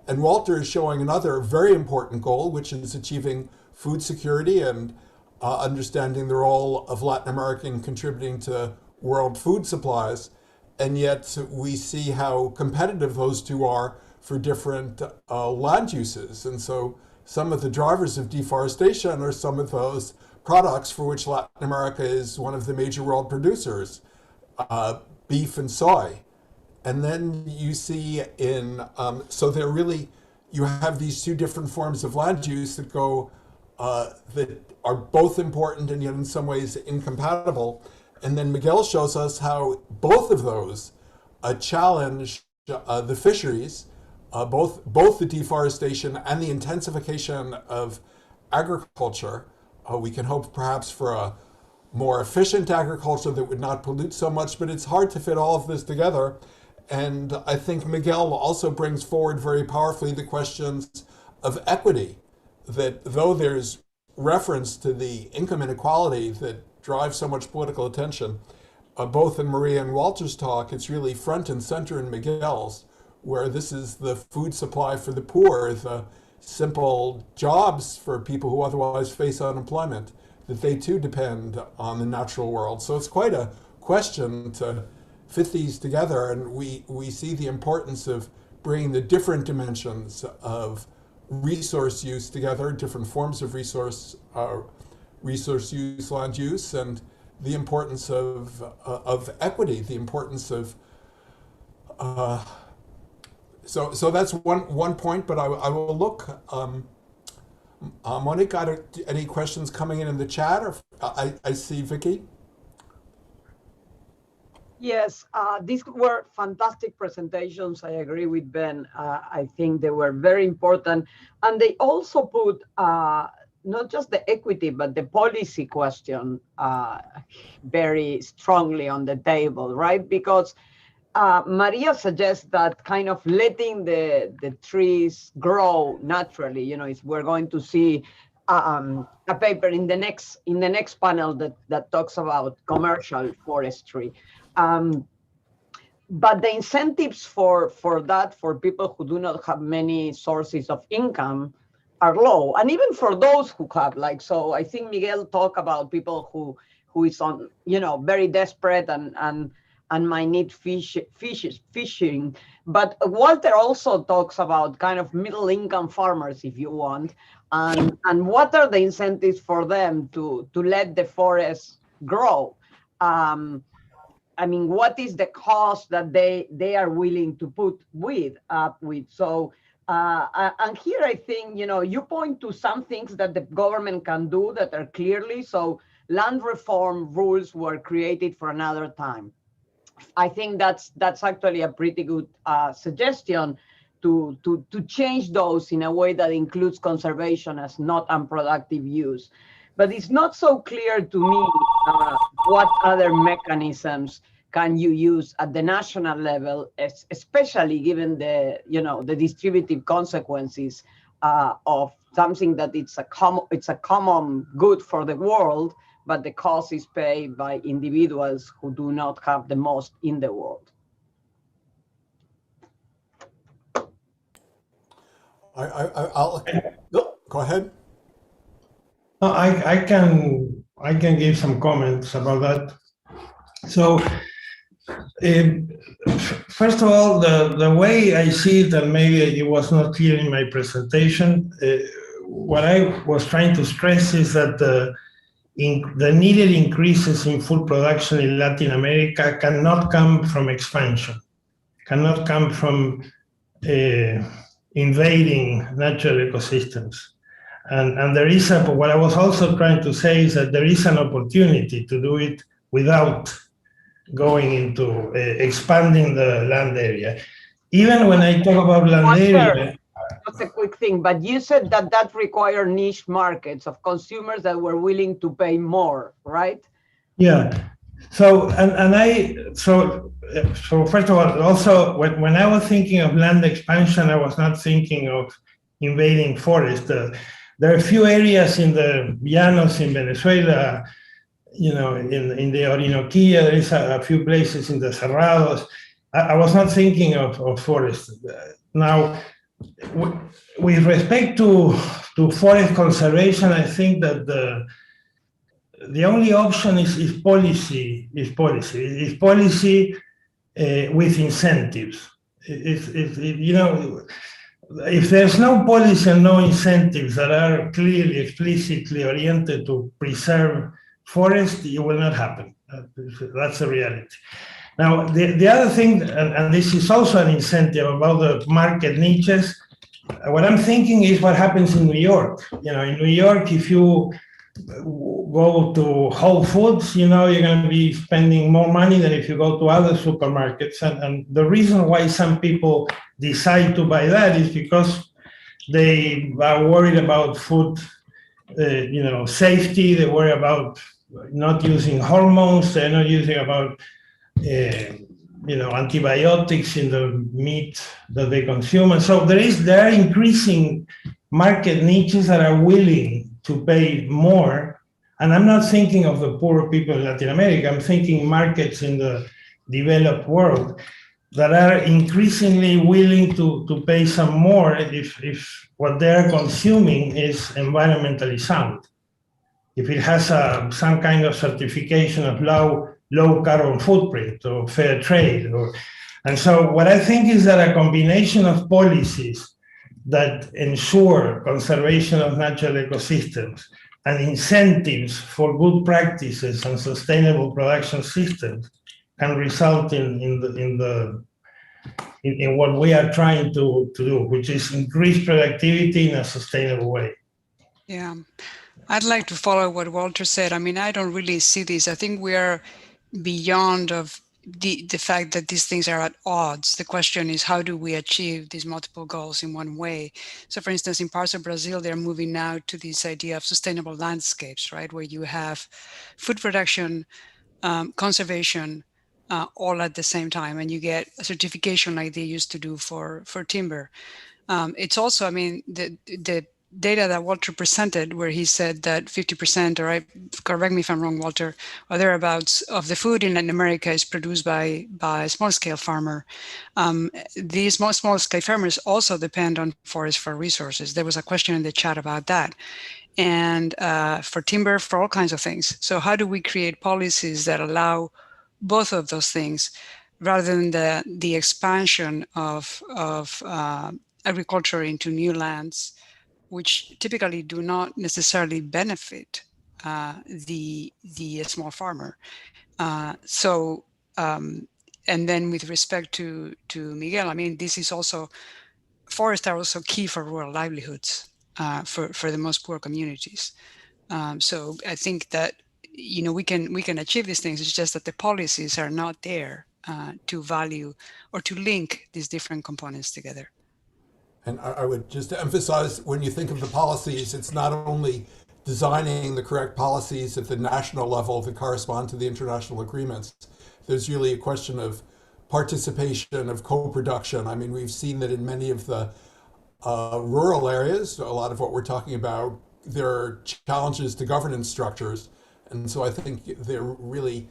And Walter is showing another very important goal, which is achieving food security and understanding the role of Latin America in contributing to world food supplies. And yet we see how competitive those two are for different land uses. And so some of the drivers of deforestation are some of those products for which Latin America is one of the major world producers, beef and soy. And then you see so they're really, you have these 2 different forms of land use that go, that are both important and yet in some ways incompatible. And then Miguel shows us how both of those challenge the fisheries, both the deforestation and the intensification of agriculture. We can hope perhaps for a more efficient agriculture that would not pollute so much, but it's hard to fit all of this together. And I think Miguel also brings forward very powerfully the questions of equity, that though there's reference to the income inequality that drives so much political attention, both in Maria and Walter's talk, it's really front and center in Miguel's, where this is the food supply for the poor, the simple jobs for people who otherwise face unemployment, that they too depend on the natural world. So it's quite a question to fit these together, and we see the importance of bringing the different dimensions of resource use together, different forms of resource use, land use, and the importance of equity, the importance of so that's one point. But I will look. Monique, got any questions coming in the chat? Or I see Vicky. Yes, these were fantastic presentations. I agree with Ben. I think they were very important. And they also put not just the equity, but the policy question very strongly on the table, right? Because Maria suggests that kind of letting the trees grow naturally, you know, we're going to see a paper in the next panel that talks about commercial forestry. But the incentives for that, for people who do not have many sources of income, are low. And even for those who have, like, so I think Miguel talked about people who is on, you know, very desperate and might need fishing. But Walter also talks about kind of middle income farmers, if you want, and what are the incentives for them to let the forest grow? I mean, what is the cost that they are willing to put up with? So, and here I think, you know, you point to some things that the government can do that are clearly, so land reform rules were created for another time. I think that's actually a pretty good suggestion to change those in a way that includes conservation as not unproductive use. But it's not so clear to me what other mechanisms can you use at the national level, especially given the, you know, the distributive consequences of something that it's a common good for the world, but the cost is paid by individuals who do not have the most in the world. I'll go ahead. I can give some comments about that. So, first of all, the way I see it, and maybe it was not clear in my presentation, what I was trying to stress is that the needed increases in food production in Latin America cannot come from expansion, cannot come from invading natural ecosystems. And there is what I was also trying to say is that there is an opportunity to do it without going into expanding the land area. Even when I talk about land area. That's a quick thing, but you said that required niche markets of consumers that were willing to pay more, right? Yeah. So so first of all, also when I was thinking of land expansion, I was not thinking of invading forest. There are a few areas in the llanos in Venezuela, you know, in the Orinoquia, there is a few places in the Cerrados. I was not thinking of forest. Now, with respect to forest conservation, I think that the only option is policy. Is policy with incentives. You know, if there's no policy and no incentives that are clearly, explicitly oriented to preserve forest, it will not happen. That's the reality. Now, the other thing, and this is also an incentive about the market niches, what I'm thinking is what happens in New York. You know, in New York, if you go to Whole Foods, you know, you're going to be spending more money than if you go to other supermarkets. And the reason why some people decide to buy that is because they are worried about food, you know, safety. They worry about not using hormones. They're not using about, you know, antibiotics in the meat that they consume. And so there are increasing market niches that are willing to pay more. And I'm not thinking of the poor people in Latin America. I'm thinking markets in the developed world. that are increasingly willing to pay some more if what they're consuming is environmentally sound. If it has some kind of certification of low carbon footprint or fair trade. And so what I think is that a combination of policies that ensure conservation of natural ecosystems and incentives for good practices and sustainable production systems can result in what we are trying to do, which is increase productivity in a sustainable way. Yeah. I'd like to follow what Walter said. I mean, I don't really see this. I think we are beyond of the fact that these things are at odds. The question is, how do we achieve these multiple goals in one way? So for instance, in parts of Brazil, they're moving now to this idea of sustainable landscapes, right? Where you have food production, conservation, all at the same time, and you get a certification like they used to do for timber. It's also, I mean, the data that Walter presented, where he said that 50%, or correct me if I'm wrong, Walter, or thereabouts, of the food in Latin America is produced by a small-scale farmer. These small-scale farmers also depend on forest for resources. There was a question in the chat about that. And for timber, for all kinds of things. So how do we create policies that allow both of those things, rather than the expansion of agriculture into new lands, which typically do not necessarily benefit the small farmer. And then with respect to Miguel, I mean, this is also, forests are also key for rural livelihoods for the most poor communities. So I think that, you know, we can achieve these things. It's just that the policies are not there to value or to link these different components together. And I would just emphasize, when you think of the policies, it's not only designing the correct policies at the national level that correspond to the international agreements. There's really a question of participation, of co-production. I mean, we've seen that in many of the rural areas, a lot of what we're talking about, there are challenges to governance structures. And so I think there really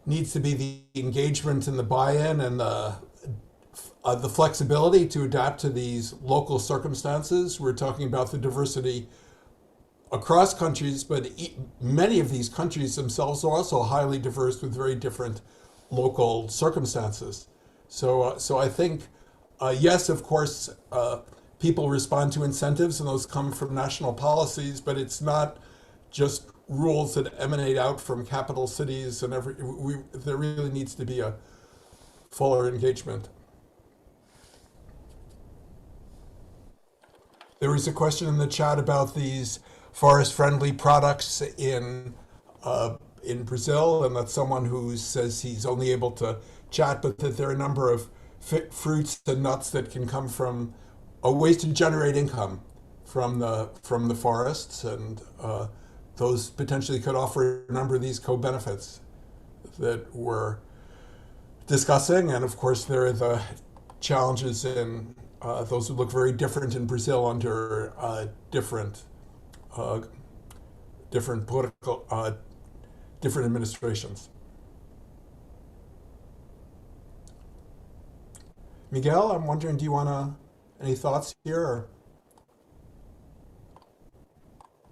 needs to be the engagement and the buy-in and the flexibility to adapt to these local circumstances. We're talking about the diversity across countries, but many of these countries themselves are also highly diverse with very different local circumstances. So I think, yes, of course, people respond to incentives and those come from national policies, but it's not just rules that emanate out from capital cities and there really needs to be a fuller engagement. There was a question in the chat about these forest-friendly products in Brazil, and that's someone who says he's only able to chat, but that there are a number of fruits and nuts that can come from ways to generate income from the forests, and those potentially could offer a number of these co-benefits that we're discussing. And of course, there are the challenges in those would look very different in Brazil under different political, different administrations. Miguel, I'm wondering, do you want any thoughts here? Or?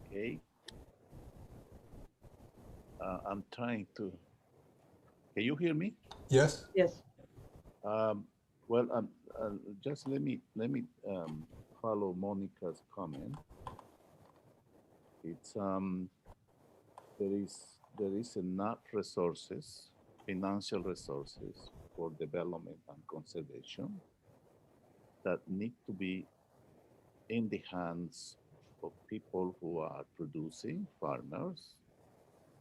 Okay. I'm trying to. Can you hear me? Yes. Yes. Well, just let me follow Monica's comment. It's there is enough resources, financial resources for development and conservation that need to be in the hands of people who are producing, farmers,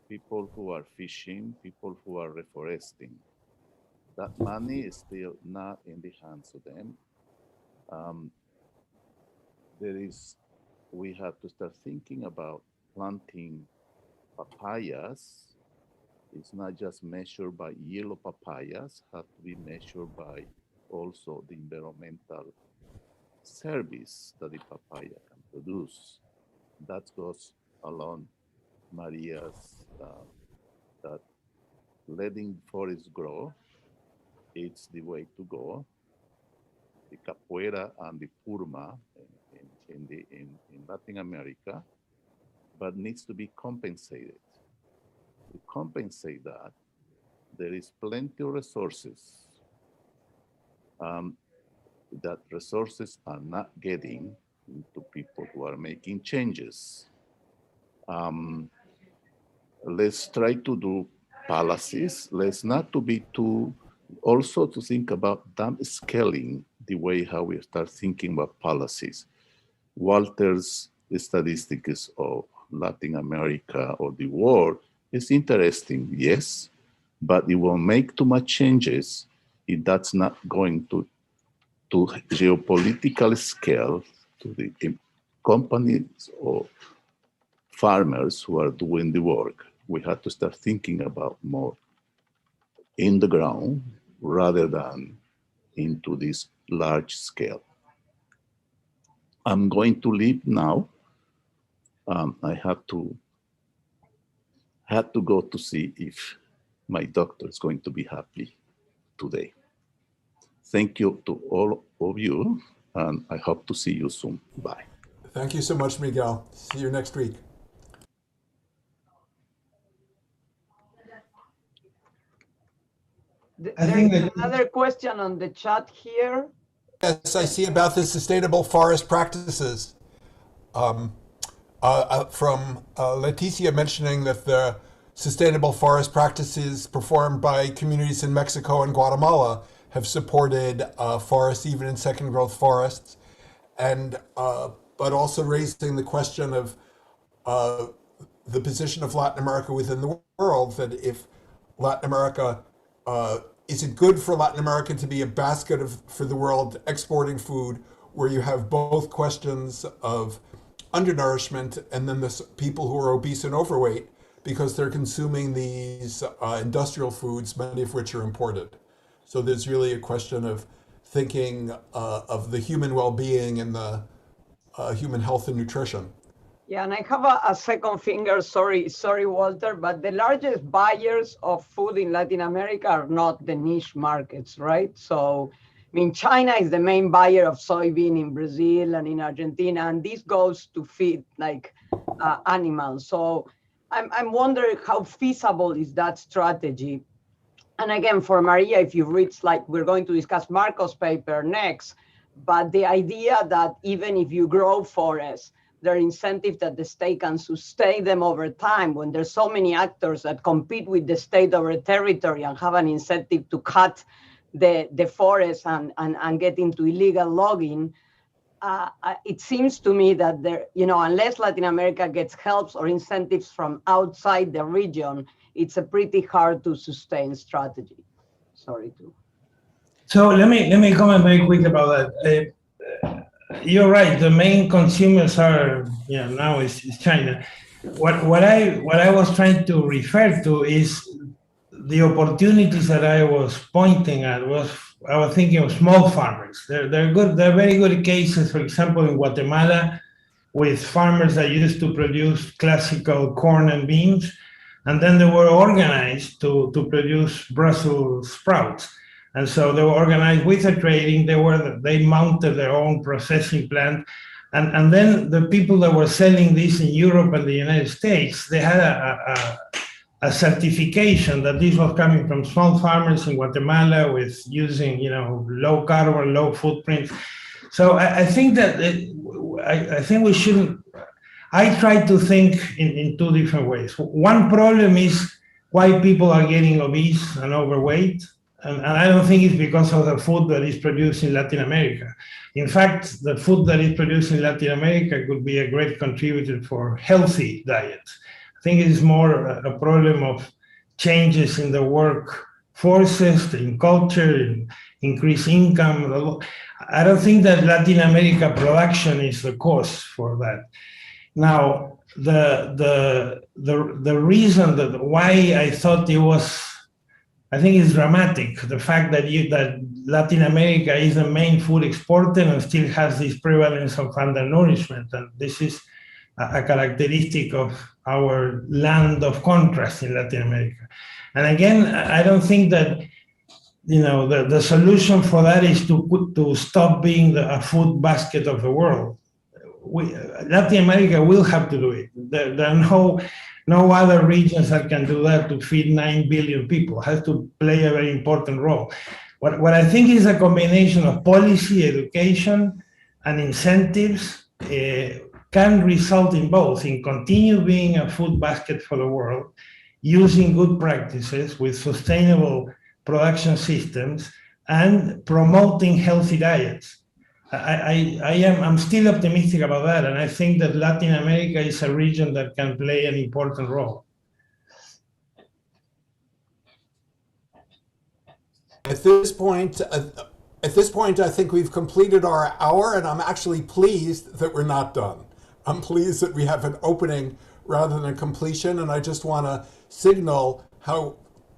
people who are fishing, people who are reforesting. That money is still not in the hands of them. We have to start thinking about planting papayas. It's not just measured by yellow papayas, have to be measured by also the environmental service that the papaya can produce. That goes along Maria's that letting forests grow it's the way to go. The capoeira and the purma in Latin America, but needs to be compensated. To compensate that, there is plenty of resources that resources are not getting to people who are making changes. Let's try to do policies. Let's not to be too, also to think about dumb scaling the way how we start thinking about policies. Walter's statistics of Latin America or the world is interesting, yes, but it won't make too much changes if that's not going to geopolitical scale to the companies or farmers who are doing the work. We have to start thinking about more in the ground rather than into this large scale. I'm going to leave now. I have to go to see if my doctor is going to be happy today. Thank you to all of you, and I hope to see you soon. Bye. Thank you so much, Miguel. See you next week. There's another question on the chat here. Yes, I see about the sustainable forest practices. From Leticia mentioning that the sustainable forest practices performed by communities in Mexico and Guatemala have supported forests, even in second growth forests, and but also raising the question of the position of Latin America within the world, that if Latin America, is it good for Latin America to be a basket for the world exporting food, where you have both questions of undernourishment and then the people who are obese and overweight because they're consuming these industrial foods, many of which are imported. So there's really a question of thinking of the human well-being and the human health and nutrition. Yeah, and I have a second finger, sorry, Walter, but the largest buyers of food in Latin America are not the niche markets, right? So, I mean, China is the main buyer of soybean in Brazil and in Argentina, and this goes to feed like animals. So I'm wondering how feasible is that strategy? And again, for Maria, if you read, like we're going to discuss Marco's paper next, but the idea that even if you grow forests, there are incentives that the state can sustain them over time when there's so many actors that compete with the state over a territory and have an incentive to cut the forest and get into illegal logging. It seems to me that there, unless Latin America gets helps or incentives from outside the region, it's a pretty hard to sustain strategy. Sorry to. So let me comment very quick about that. You're right. The main consumers are, now is China. What I was trying to refer to is the opportunities that I was pointing at. I was thinking of small farmers. They're good. They're very good cases. For example, in Guatemala, with farmers that used to produce classical corn and beans, and then they were organized to produce Brussels sprouts. And so they were organized with the trading. They mounted their own processing plant, and then the people that were selling this in Europe and the United States, they had a certification that this was coming from small farmers in Guatemala with using low carbon, low footprint. So I think that I think we shouldn't. I try to think in two different ways. One problem is why people are getting obese and overweight. And I don't think it's because of the food that is produced in Latin America. In fact, the food that is produced in Latin America could be a great contributor for healthy diets. I think it is more a problem of changes in the workforces, in culture, in increased income. I don't think that Latin America production is the cause for that. Now, the reason that why I thought it was, I think it's dramatic, the fact that Latin America is the main food exporter and still has this prevalence of undernourishment. And this is a characteristic of our land of contrast in Latin America. And again, I don't think that the solution for that is to stop being a food basket of the world. Latin America will have to do it. There are no other regions that can do that to feed 9 billion people. It has to play a very important role. What I think is a combination of policy, education, and incentives can result in both, in continue being a food basket for the world, using good practices with sustainable production systems, and promoting healthy diets. I'm still optimistic about that, and I think that Latin America is a region that can play an important role. At this point, I think we've completed our hour, and I'm actually pleased that we're not done. I'm pleased that we have an opening rather than a completion, and I just want to signal how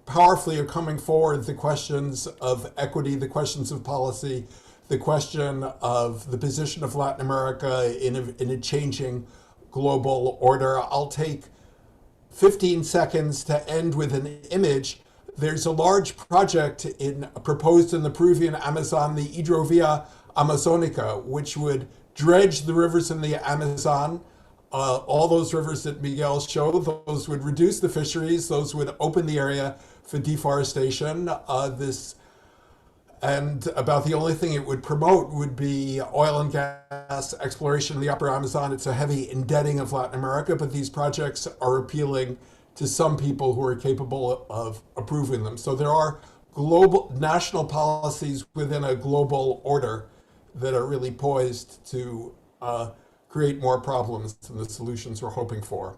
powerfully are coming forward the questions of equity, the questions of policy, the question of the position of Latin America in a changing global order. I'll take 15 seconds to end with an image. There's a large project proposed in the Peruvian Amazon, the Hidrovia Amazonica, which would dredge the rivers in the Amazon. All those rivers that Miguel showed, those would reduce the fisheries, those would open the area for deforestation. And about the only thing it would promote would be oil and gas exploration in the upper Amazon. It's a heavy indebting of Latin America, but these projects are appealing to some people who are capable of approving them. So there are global national policies within a global order that are really poised to create more problems than the solutions we're hoping for.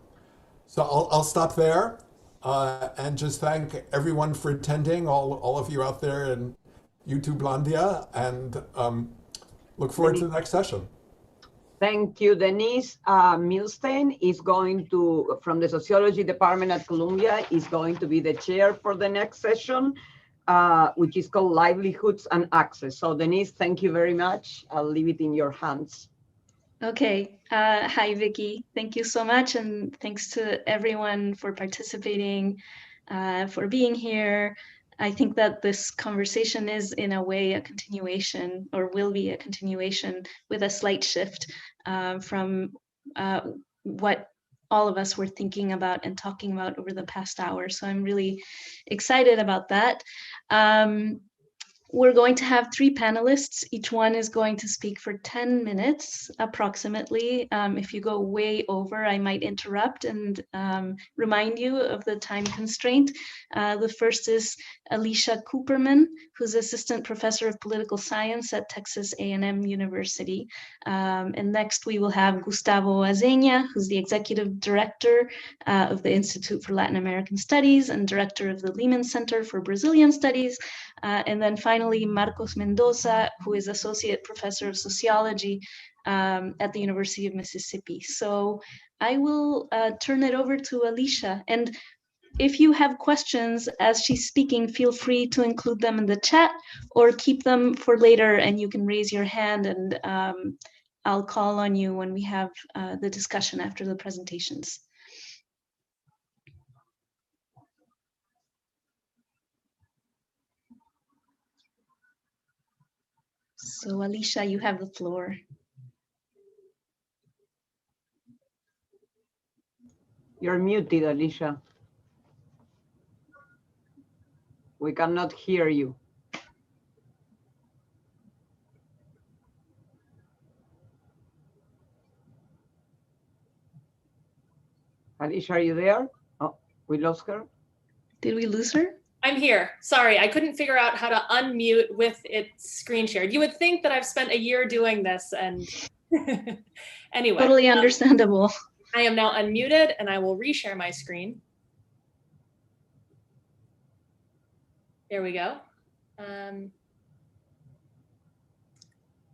So I'll stop there and just thank everyone for attending, all of you out there in YouTubelandia, and look forward to the next session. Thank you. Denise Milstein is going to, from the Sociology Department at Columbia, is going to be the chair for the next session, which is called Livelihoods and Access. So Denise, thank you very much. I'll leave it in your hands. Okay. Hi, Vicky. Thank you so much. And thanks to everyone for participating, for being here. I think that this conversation is in a way a continuation, or will be a continuation with a slight shift from what all of us were thinking about and talking about over the past hour. So I'm really excited about that. We're going to have 3 panelists. Each one is going to speak for 10 minutes approximately. If you go way over, I might interrupt and remind you of the time constraint. The first is Alicia Cooperman, who's Assistant Professor of Political Science at Texas A&M University. And next we will have Gustavo Azeña, who's the Executive Director of the Institute for Latin American Studies and Director of the Lehman Center for Brazilian Studies. And then finally, Marcos Mendoza, who is Associate Professor of Sociology at the University of Mississippi. So I will turn it over to Alicia. And if you have questions as she's speaking, feel free to include them in the chat or keep them for later, and you can raise your hand and I'll call on you when we have the discussion after the presentations. So Alicia, you have the floor. You're muted, Alicia. We cannot hear you. Alicia, are you there? Oh, we lost her. Did we lose her? I'm here. Sorry, I couldn't figure out how to unmute with it screen shared. You would think that I've spent a year doing this, and anyway. Totally understandable. I am now unmuted and I will reshare my screen. There we go.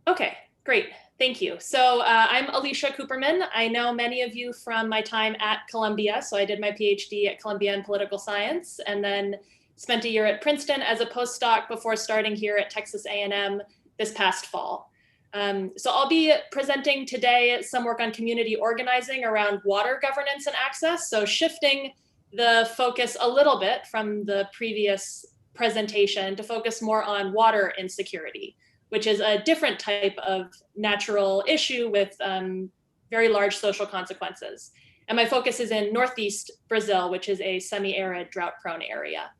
Okay, great. Thank you. So I'm Alicia Cooperman. I know many of you from my time at Columbia. So I did my PhD at Columbia in political science and then spent a year at Princeton as a postdoc before starting here at Texas A&M this past fall. So I'll be presenting today some work on community organizing around water governance and access. So shifting the focus a little bit from the previous presentation to focus more on water insecurity, which is a different type of natural issue with very large social consequences. And my focus is in Northeast Brazil, which is a semi-arid, drought-prone area.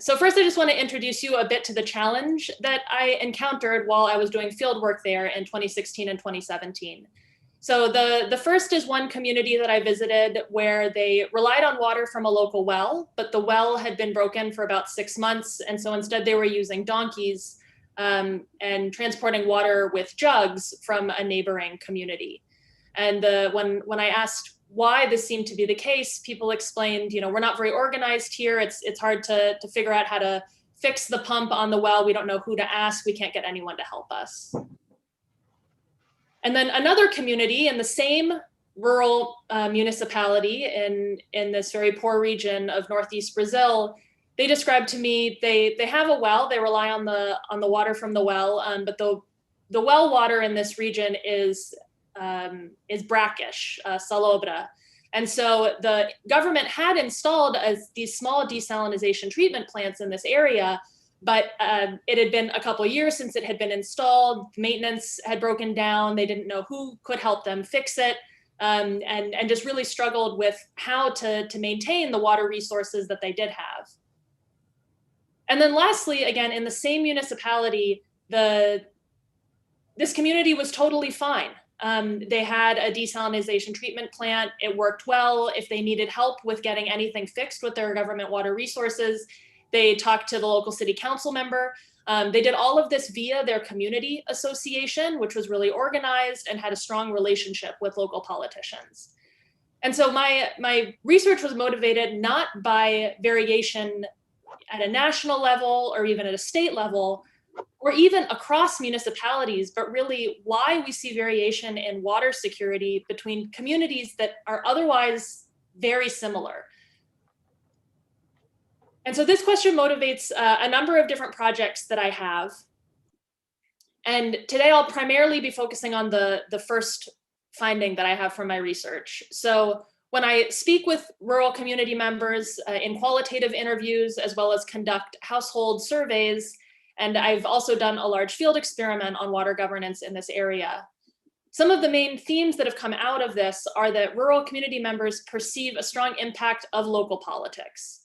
So first, I just want to introduce you a bit to the challenge that I encountered while I was doing field work there in 2016 and 2017. So the first is one community that I visited where they relied on water from a local well, but the well had been broken for about 6 months. And so instead they were using donkeys and transporting water with jugs from a neighboring community. And when I asked why this seemed to be the case, people explained, we're not very organized here. It's hard to figure out how to fix the pump on the well. We don't know who to ask. We can't get anyone to help us. And then another community in the same rural municipality in this very poor region of Northeast Brazil, they described to me they have a well. They rely on the water from the well, but the well water in this region is brackish, salobra. And so the government had installed these small desalination treatment plants in this area, but it had been a couple of years since it had been installed. Maintenance had broken down. They didn't know who could help them fix it, and just really struggled with how to maintain the water resources that they did have. And then lastly, again, in the same municipality, this community was totally fine. They had a desalination treatment plant. It worked well. If they needed help with getting anything fixed with their government water resources, they talked to the local city council member. They did all of this via their community association, which was really organized and had a strong relationship with local politicians. And so my research was motivated not by variation at a national level or even at a state level, or even across municipalities, but really why we see variation in water security between communities that are otherwise very similar. And so this question motivates a number of different projects that I have. And today I'll primarily be focusing on the first finding that I have from my research. So when I speak with rural community members in qualitative interviews, as well as conduct household surveys, and I've also done a large field experiment on water governance in this area. Some of the main themes that have come out of this are that rural community members perceive a strong impact of local politics.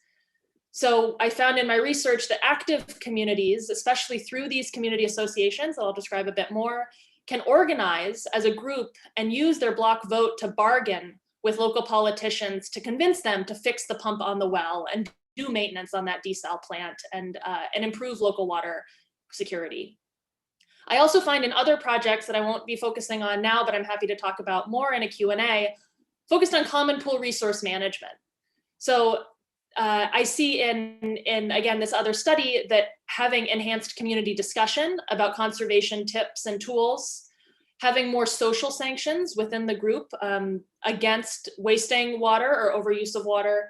So I found in my research that active communities, especially through these community associations that I'll describe a bit more, can organize as a group and use their block vote to bargain with local politicians to convince them to fix the pump on the well and do maintenance on that desal plant and improve local water security. I also find in other projects that I won't be focusing on now, but I'm happy to talk about more in a Q&A, focused on common pool resource management. So I see in again, this other study that having enhanced community discussion about conservation tips and tools, having more social sanctions within the group against wasting water or overuse of water,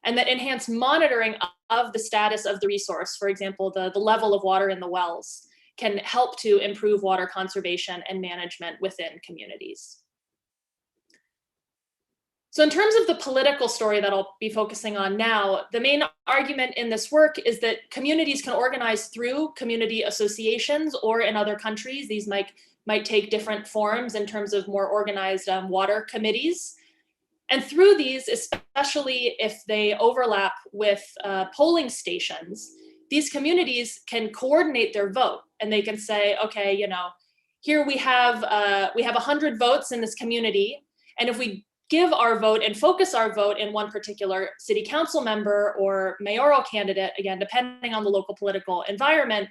and that enhanced monitoring of the status of the resource, for example, the level of water in the wells, can help to improve water conservation and management within communities. So in terms of the political story that I'll be focusing on now, the main argument in this work is that communities can organize through community associations, or in other countries, these might take different forms in terms of more organized water committees. And through these, especially if they overlap with polling stations, these communities can coordinate their vote, and they can say, okay, here we have 100 votes in this community, and if we give our vote and focus our vote in one particular city council member or mayoral candidate, again, depending on the local political environment,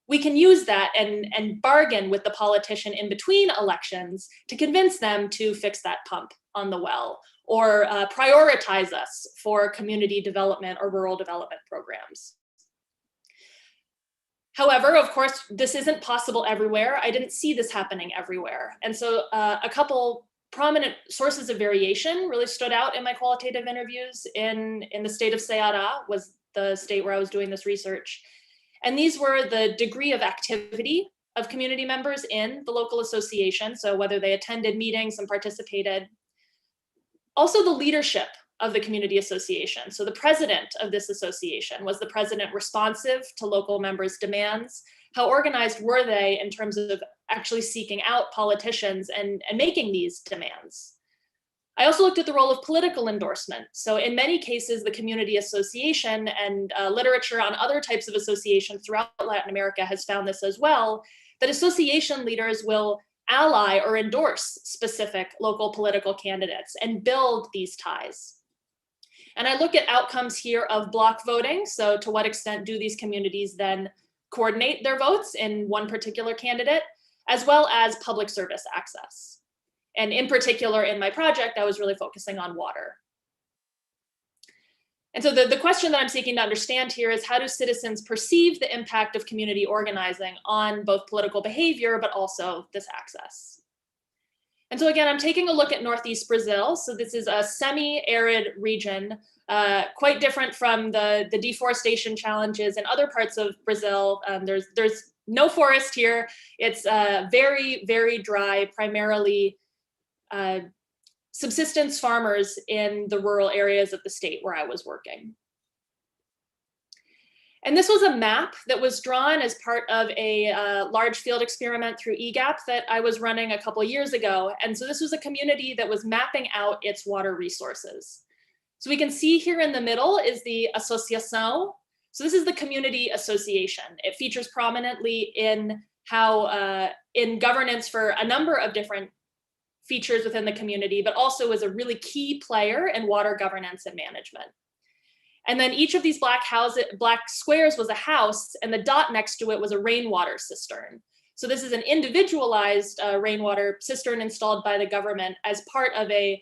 we can use that and bargain with the politician in between elections to convince them to fix that pump on the well, or prioritize us for community development or rural development programs. However, of course, this isn't possible everywhere. I didn't see this happening everywhere. And so a couple prominent sources of variation really stood out in my qualitative interviews in the state of Ceará, was the state where I was doing this research. And these were the degree of activity of community members in the local association, so whether they attended meetings and participated. Also the leadership of the community association. So the president of this association, was the president responsive to local members' demands? How organized were they in terms of actually seeking out politicians and making these demands? I also looked at the role of political endorsement. So in many cases, the community association and literature on other types of association throughout Latin America has found this as well, that association leaders will ally or endorse specific local political candidates and build these ties. And I look at outcomes here of block voting. So to what extent do these communities then coordinate their votes in one particular candidate, as well as public service access. And in particular, in my project, I was really focusing on water. And so the question that I'm seeking to understand here is, how do citizens perceive the impact of community organizing on both political behavior, but also this access? And so again, I'm taking a look at Northeast Brazil. So this is a semi-arid region, quite different from the deforestation challenges in other parts of Brazil. There's no forest here. It's very, very dry, primarily subsistence farmers in the rural areas of the state where I was working. And this was a map that was drawn as part of a large field experiment through EGAP that I was running a couple of years ago. And so this was a community that was mapping out its water resources. So we can see here in the middle is the Associação. So this is the community association. It features prominently in how in governance for a number of different features within the community, but also is a really key player in water governance and management. And then each of these black squares was a house, and the dot next to it was a rainwater cistern. So this is an individualized rainwater cistern installed by the government as part of a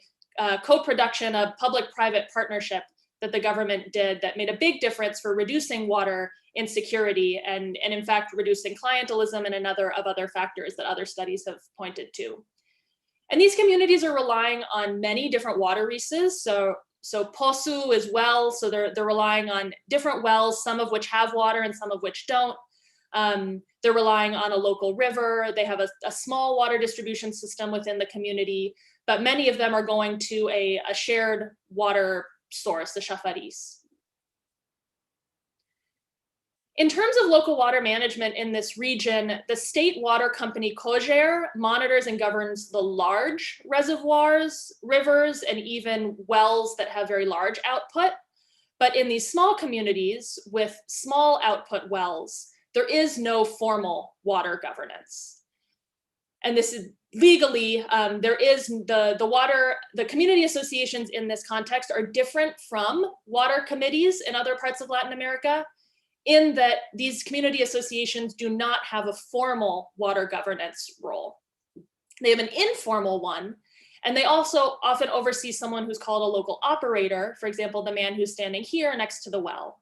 co-production of public-private partnership that the government did that made a big difference for reducing water insecurity and in fact, reducing clientelism and another of other factors that other studies have pointed to. And these communities are relying on many different water resources. So poço as well. So they're relying on different wells, some of which have water and some of which don't. They're relying on a local river. They have a small water distribution system within the community, but many of them are going to a shared water source, the chafariz. In terms of local water management in this region, the state water company COGER monitors and governs the large reservoirs, rivers, and even wells that have very large output. But in these small communities with small output wells, there is no formal water governance. And this is legally, there is the community associations in this context are different from water committees in other parts of Latin America, in that these community associations do not have a formal water governance role. They have an informal one, and they also often oversee someone who's called a local operator, for example, the man who's standing here next to the well.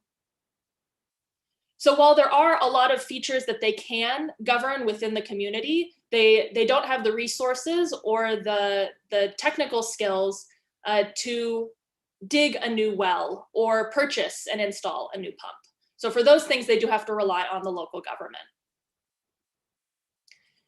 So while there are a lot of features that they can govern within the community, they don't have the resources or the technical skills to dig a new well or purchase and install a new pump. So for those things, they do have to rely on the local government.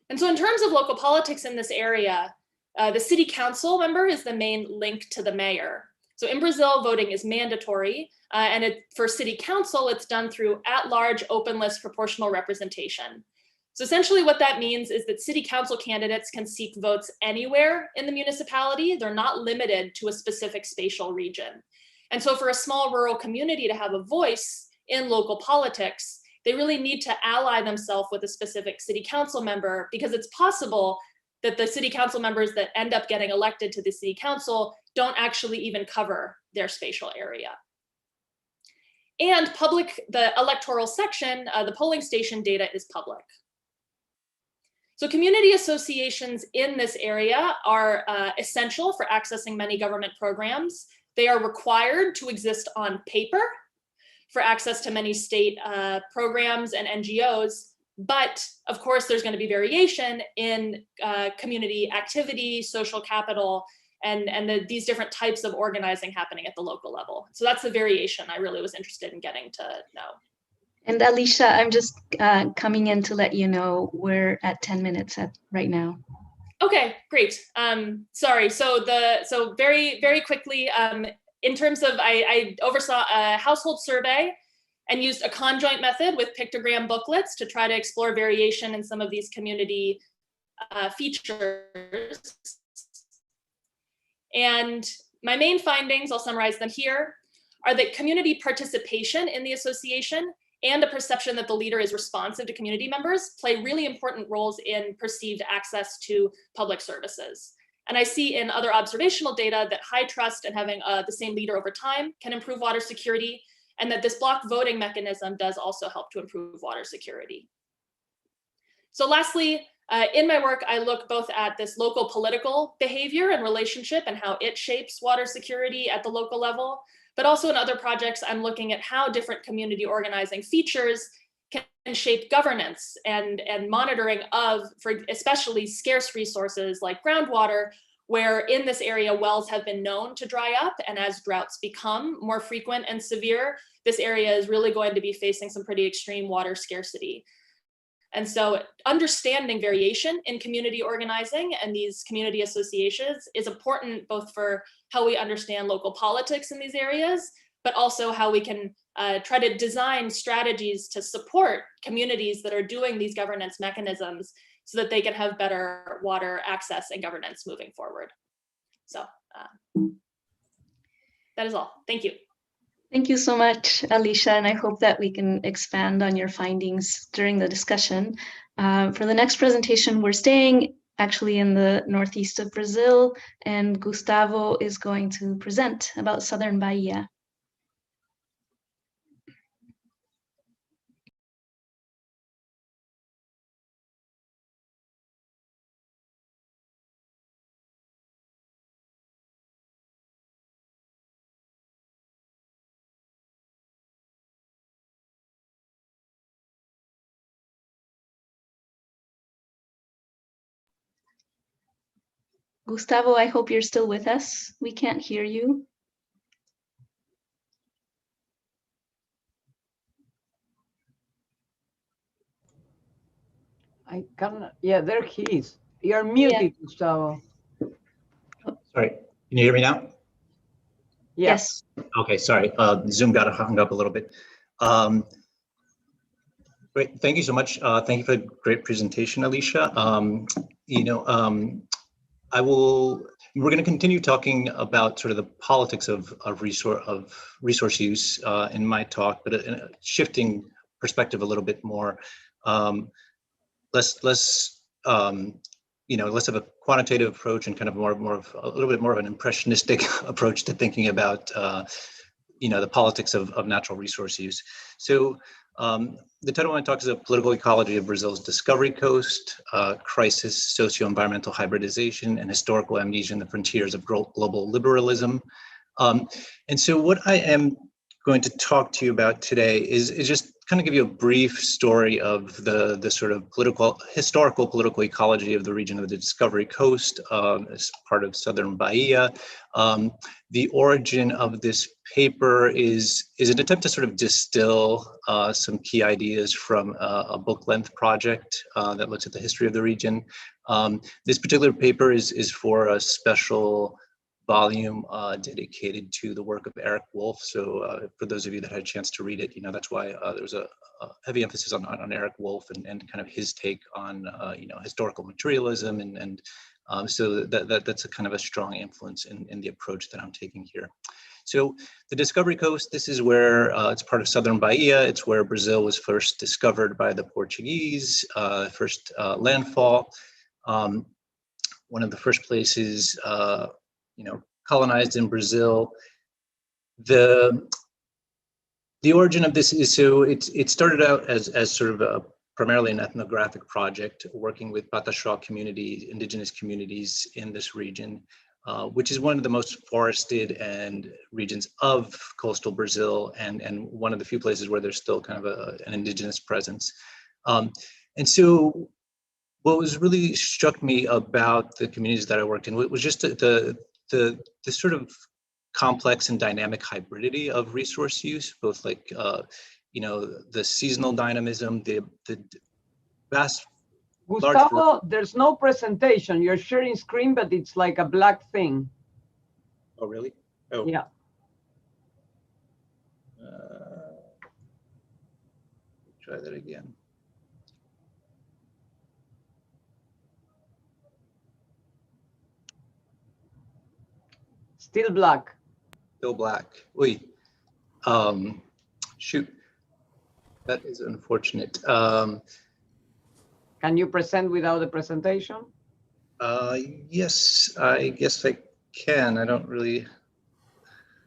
And so in terms of local politics in this area, the city council member is the main link to the mayor. So in Brazil, voting is mandatory, and for city council, it's done through at-large, open list proportional representation. So essentially what that means is that city council candidates can seek votes anywhere in the municipality. They're not limited to a specific spatial region. And so for a small rural community to have a voice in local politics, they really need to ally themselves with a specific city council member, because it's possible that the city council members that end up getting elected to the city council don't actually even cover their spatial area. And the electoral section, the polling station data is public. So community associations in this area are essential for accessing many government programs. They are required to exist on paper for access to many state programs and NGOs. But of course, there's going to be variation in community activity, social capital, and these different types of organizing happening at the local level. So that's the variation I really was interested in getting to know. And Alicia, I'm just coming in to let you know we're at 10 minutes right now. Okay, great. Sorry. So very, very quickly, in terms of, I oversaw a household survey and used a conjoint method with pictogram booklets to try to explore variation in some of these community features. And my main findings, I'll summarize them here, are that community participation in the association and a perception that the leader is responsive to community members play really important roles in perceived access to public services. And I see in other observational data that high trust and having the same leader over time can improve water security, and that this block voting mechanism does also help to improve water security. So lastly, in my work, I look both at this local political behavior and relationship and how it shapes water security at the local level, but also in other projects, I'm looking at how different community organizing features can shape governance and monitoring of, for especially scarce resources like groundwater, where in this area, wells have been known to dry up. And as droughts become more frequent and severe, this area is really going to be facing some pretty extreme water scarcity. And so understanding variation in community organizing and these community associations is important both for how we understand local politics in these areas, but also how we can try to design strategies to support communities that are doing these governance mechanisms so that they can have better water access and governance moving forward. So that is all. Thank you. Thank you so much, Alicia, and I hope that we can expand on your findings during the discussion. For the next presentation, we're staying actually in the northeast of Brazil, and Gustavo is going to present about Southern Bahia. Gustavo, I hope you're still with us. We can't hear you. I cannot, yeah, there he is. You're muted, Gustavo. Sorry, can you hear me now? Yeah. Yes. Okay, sorry, Zoom got hung up a little bit. Great, thank you so much. Thank you for the great presentation, Alicia. We're going to continue talking about sort of the politics of resource use in my talk, but in a shifting perspective a little bit more. Less of a quantitative approach and kind of a little bit more of an impressionistic approach to thinking about the politics of natural resource use. So the title of my talk is A Political Ecology of Brazil's Discovery Coast, Crisis, Socio-Environmental Hybridization, and Historical Amnesia in the Frontiers of Global Liberalism. And so what I am going to talk to you about today is just kind of give you a brief story of the sort of historical political ecology of the region of the Discovery Coast as part of Southern Bahia. The origin of this paper is an attempt to sort of distill some key ideas from a book-length project that looks at the history of the region. This particular paper is for a special volume dedicated to the work of Eric Wolf. So for those of you that had a chance to read it, that's why there was a heavy emphasis on Eric Wolf and kind of his take on historical materialism and so that's a kind of a strong influence in the approach that I'm taking here. So the Discovery Coast, this is where it's part of Southern Bahia. It's where Brazil was first discovered by the Portuguese, first landfall. One of the first places colonized in Brazil. The origin of this is, so it started out as sort of primarily an ethnographic project working with Pataxó community, indigenous communities in this region, which is one of the most forested and regions of coastal Brazil and one of the few places where there's still kind of an indigenous presence. And so what was really struck me about the communities that I worked in was just the sort of complex and dynamic hybridity of resource use, both like the seasonal dynamism, the vast. Gustavo, there's no presentation. You're sharing screen, but it's like a black thing. Oh, really? Oh. Yeah. Try that again. Still black. Still black. Wait. Shoot. That is unfortunate. Can you present without the presentation? Yes, I guess I can. I don't really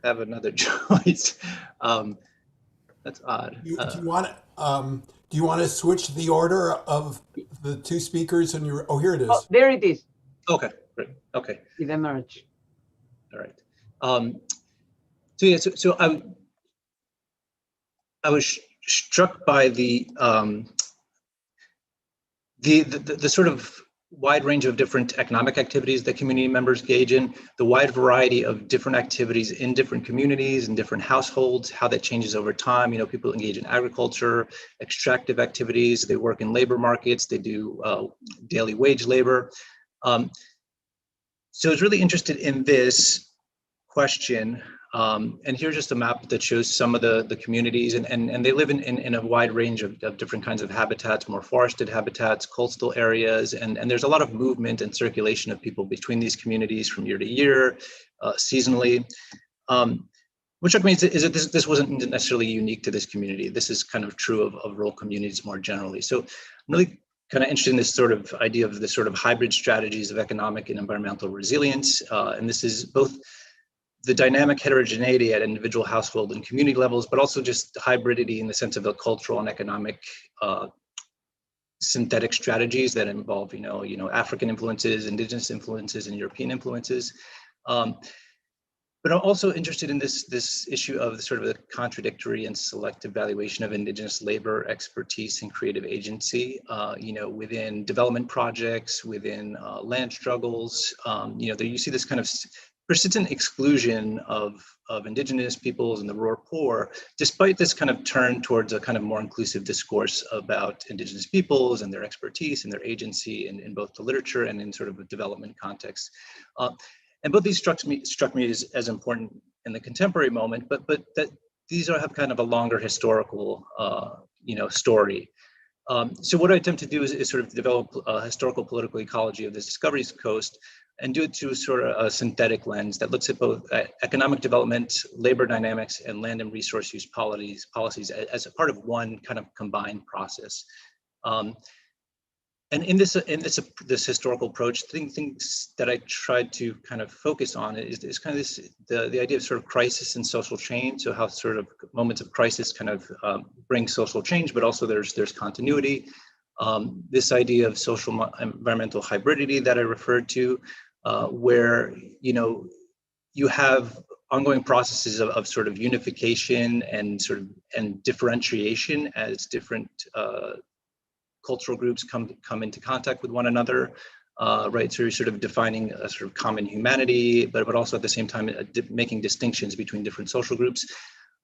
have another choice. That's odd. Do you want to switch the order of the two speakers and your? Oh, here it is. Oh, there it is. Okay, great. Okay. It emerged. All right. So yeah, so I was struck by the sort of wide range of different economic activities that community members engage in, the wide variety of different activities in different communities and different households, how that changes over time. You know, people engage in agriculture, extractive activities, they work in labor markets, they do daily wage labor. So I was really interested in this question. And here's just a map that shows some of the communities, and they live in a wide range of different kinds of habitats, more forested habitats, coastal areas, and there's a lot of movement and circulation of people between these communities from year to year, seasonally. What struck me is that this wasn't necessarily unique to this community. This is kind of true of rural communities more generally. So I'm really kind of interested in this sort of idea of this sort of hybrid strategies of economic and environmental resilience. And this is both the dynamic heterogeneity at individual household and community levels, but also just hybridity in the sense of a cultural and economic synthetic strategies that involve, you know, African influences, indigenous influences, and European influences. But I'm also interested in this issue of the sort of the contradictory and selective valuation of indigenous labor, expertise, and creative agency, you know, within development projects, within land struggles. You know, there you see this kind of persistent exclusion of indigenous peoples and the rural poor, despite this kind of turn towards a kind of more inclusive discourse about indigenous peoples and their expertise and their agency in both the literature and in sort of a development context. And both these struck me as important in the contemporary moment, but that these have kind of a longer historical you know, story. So what I attempt to do is sort of develop a historical political ecology of this Discoveries Coast, and do it through sort of a synthetic lens that looks at both economic development, labor dynamics, and land and resource use policies as a part of one kind of combined process. And in this historical approach, things that I tried to kind of focus on is kind of the idea of sort of crisis and social change. So how sort of moments of crisis kind of bring social change, but also there's continuity. This idea of social environmental hybridity that I referred to, where, you know, you have ongoing processes of sort of unification and differentiation as different cultural groups come into contact with one another, right? So you're sort of defining a sort of common humanity, but also at the same time making distinctions between different social groups.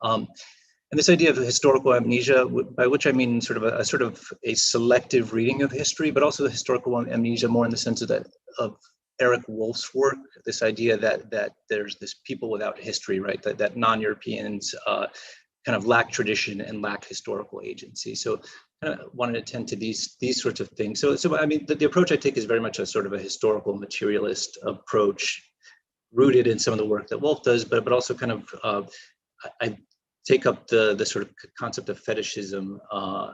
And this idea of historical amnesia, by which I mean sort of a selective reading of history, but also the historical amnesia more in the sense of Eric Wolf's work, this idea that there's this people without history, right? That non-Europeans kind of lack tradition and lack historical agency. So kind of wanted to tend to these sorts of things. So I mean, the approach I take is very much a sort of a historical materialist approach, rooted in some of the work that Wolf does, but also kind of I take up the sort of concept of fetishism,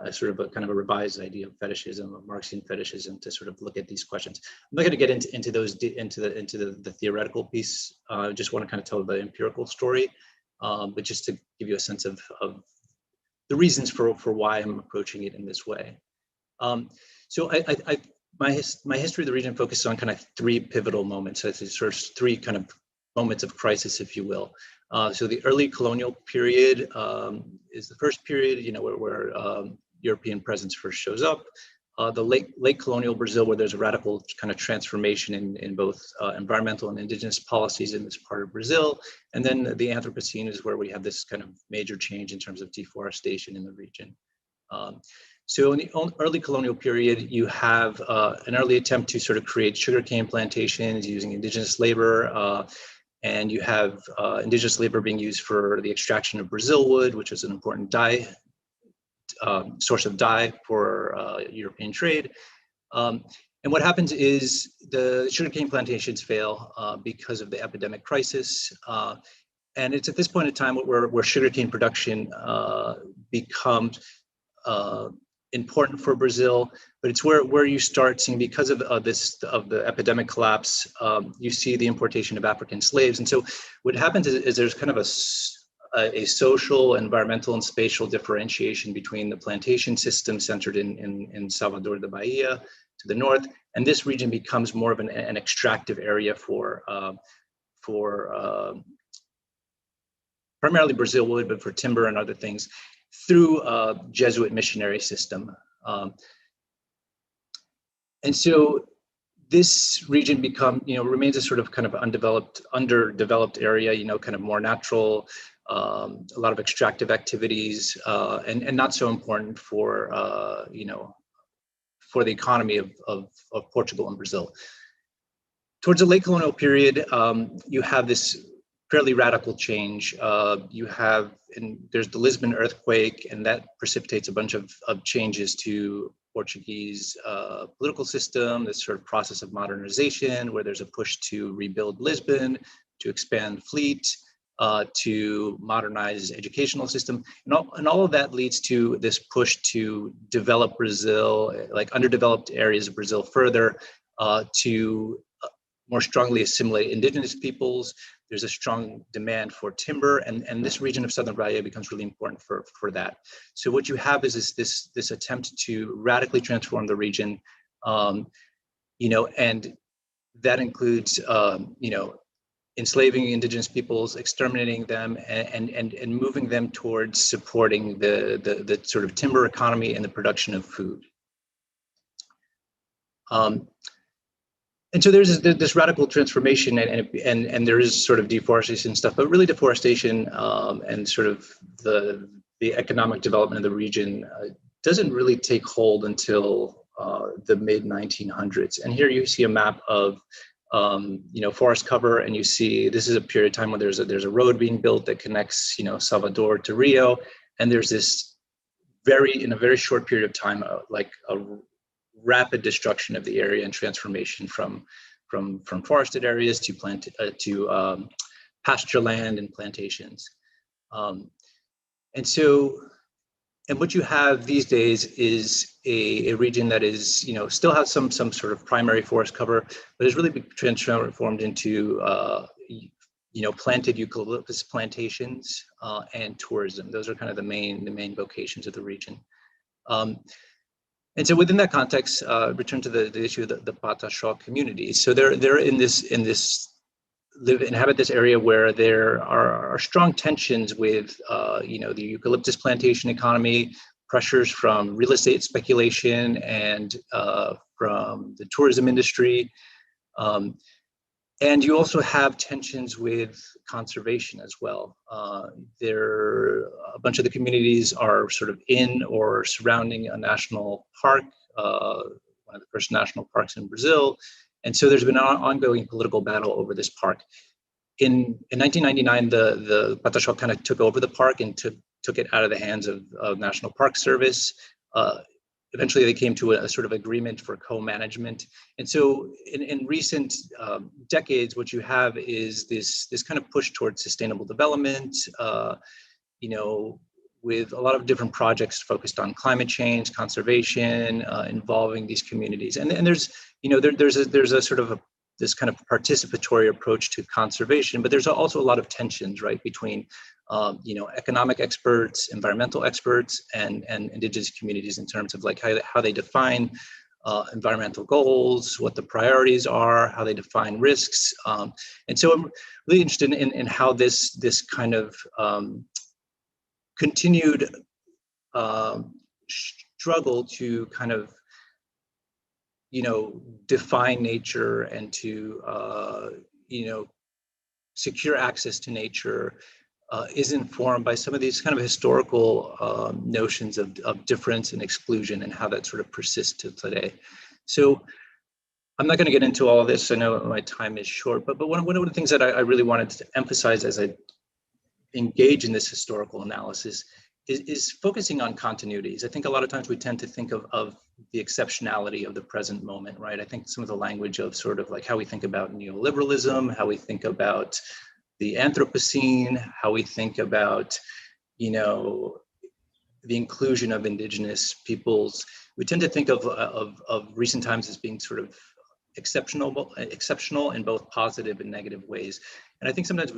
as sort of a kind of a revised idea of fetishism, of Marxian fetishism, to sort of look at these questions. I'm not going to get into the theoretical piece. I just want to kind of tell the empirical story, but just to give you a sense of the reasons for why I'm approaching it in this way. So my history of the region focuses on kind of three pivotal moments. So it's sort of three kind of moments of crisis, if you will. So the early colonial period is the first period, you know, where European presence first shows up. The late colonial Brazil, where there's a radical kind of transformation in both environmental and indigenous policies in this part of Brazil. And then the Anthropocene is where we have this kind of major change in terms of deforestation in the region. So in the early colonial period, you have an early attempt to sort of create sugarcane plantations using indigenous labor. And you have indigenous labor being used for the extraction of Brazil wood, which is an important source of dye for European trade. And what happens is the sugarcane plantations fail because of the epidemic crisis. And it's at this point in time where sugarcane production becomes important for Brazil, but it's where you start seeing, because of the epidemic collapse, you see the importation of African slaves. And so what happens is there's kind of a social, environmental, and spatial differentiation between the plantation system centered in Salvador de Bahia to the north, and this region becomes more of an extractive area for primarily Brazil wood, but for timber and other things, through a Jesuit missionary system. And so this region remains a sort of kind of underdeveloped area, kind of more natural, a lot of extractive activities, and not so important for, for the economy of Portugal and Brazil. Towards the late colonial period, you have this fairly radical change. There's the Lisbon earthquake, and that precipitates a bunch of changes to Portuguese political system, this sort of process of modernization, where there's a push to rebuild Lisbon, to expand fleet, to modernize educational system. And all of that leads to this push to develop Brazil, like underdeveloped areas of Brazil further, to more strongly assimilate indigenous peoples. There's a strong demand for timber, and this region of Southern Bahia becomes really important for that. So what you have is this attempt to radically transform the region, and that includes, enslaving indigenous peoples, exterminating them, and moving them towards supporting the sort of timber economy and the production of food. And so there's this radical transformation, and there is sort of deforestation and stuff, but really deforestation and sort of the economic development of the region doesn't really take hold until the mid 1900s. And here you see a map of forest cover, and you see this is a period of time when there's a road being built that connects Salvador to Rio, and there's this in a very short period of time, like a rapid destruction of the area and transformation from forested areas to pasture land and plantations. And what you have these days is a region that is, still has some sort of primary forest cover, but has really been transformed into, planted eucalyptus plantations and tourism. Those are kind of the main vocations of the region. And so within that context, return to the issue of the Pataxó communities. So they're inhabit this area where there are strong tensions with the eucalyptus plantation economy, pressures from real estate speculation, and from the tourism industry. And you also have tensions with conservation as well. A bunch of the communities are sort of in or surrounding a national park, one of the first national parks in Brazil. And so there's been an ongoing political battle over this park. In 1999, the Pataxó kind of took over the park and took it out of the hands of National Park Service. Eventually, they came to a sort of agreement for co-management. And so in recent decades, what you have is this kind of push towards sustainable development, with a lot of different projects focused on climate change, conservation, involving these communities. And there's a sort of this kind of participatory approach to conservation, but there's also a lot of tensions, right, between economic experts, environmental experts, and indigenous communities in terms of like how they define environmental goals, what the priorities are, how they define risks. And so I'm really interested in how this kind of continued struggle to kind of define nature and to secure access to nature is informed by some of these kind of historical notions of difference and exclusion, and how that sort of persists to today. So I'm not going to get into all of this. I know my time is short, but one of the things that I really wanted to emphasize as I engage in this historical analysis is focusing on continuities. I think a lot of times we tend to think of the exceptionality of the present moment, right? I think some of the language of sort of like how we think about neoliberalism, how we think about the Anthropocene, how we think about, you know, the inclusion of indigenous peoples. We tend to think of recent times as being sort of exceptional in both positive and negative ways. And I think sometimes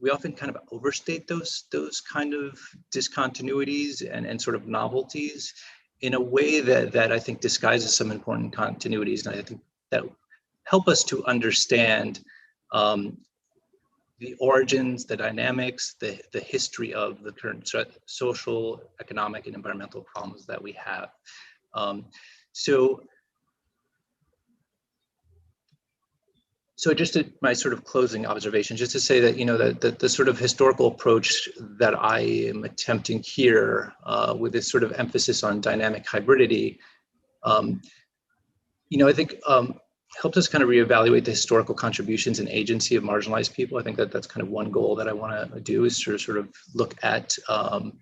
we often kind of overstate those kind of discontinuities and sort of novelties in a way that I think disguises some important continuities. And I think that help us to understand the origins, the dynamics, the history of the current social, economic, and environmental problems that we have. So just my sort of closing observation, just to say that, you know, the sort of historical approach that I am attempting here with this sort of emphasis on dynamic hybridity, you know, I think helps us kind of reevaluate the historical contributions and agency of marginalized people. I think that's kind of one goal that I want to do, is to sort of look at,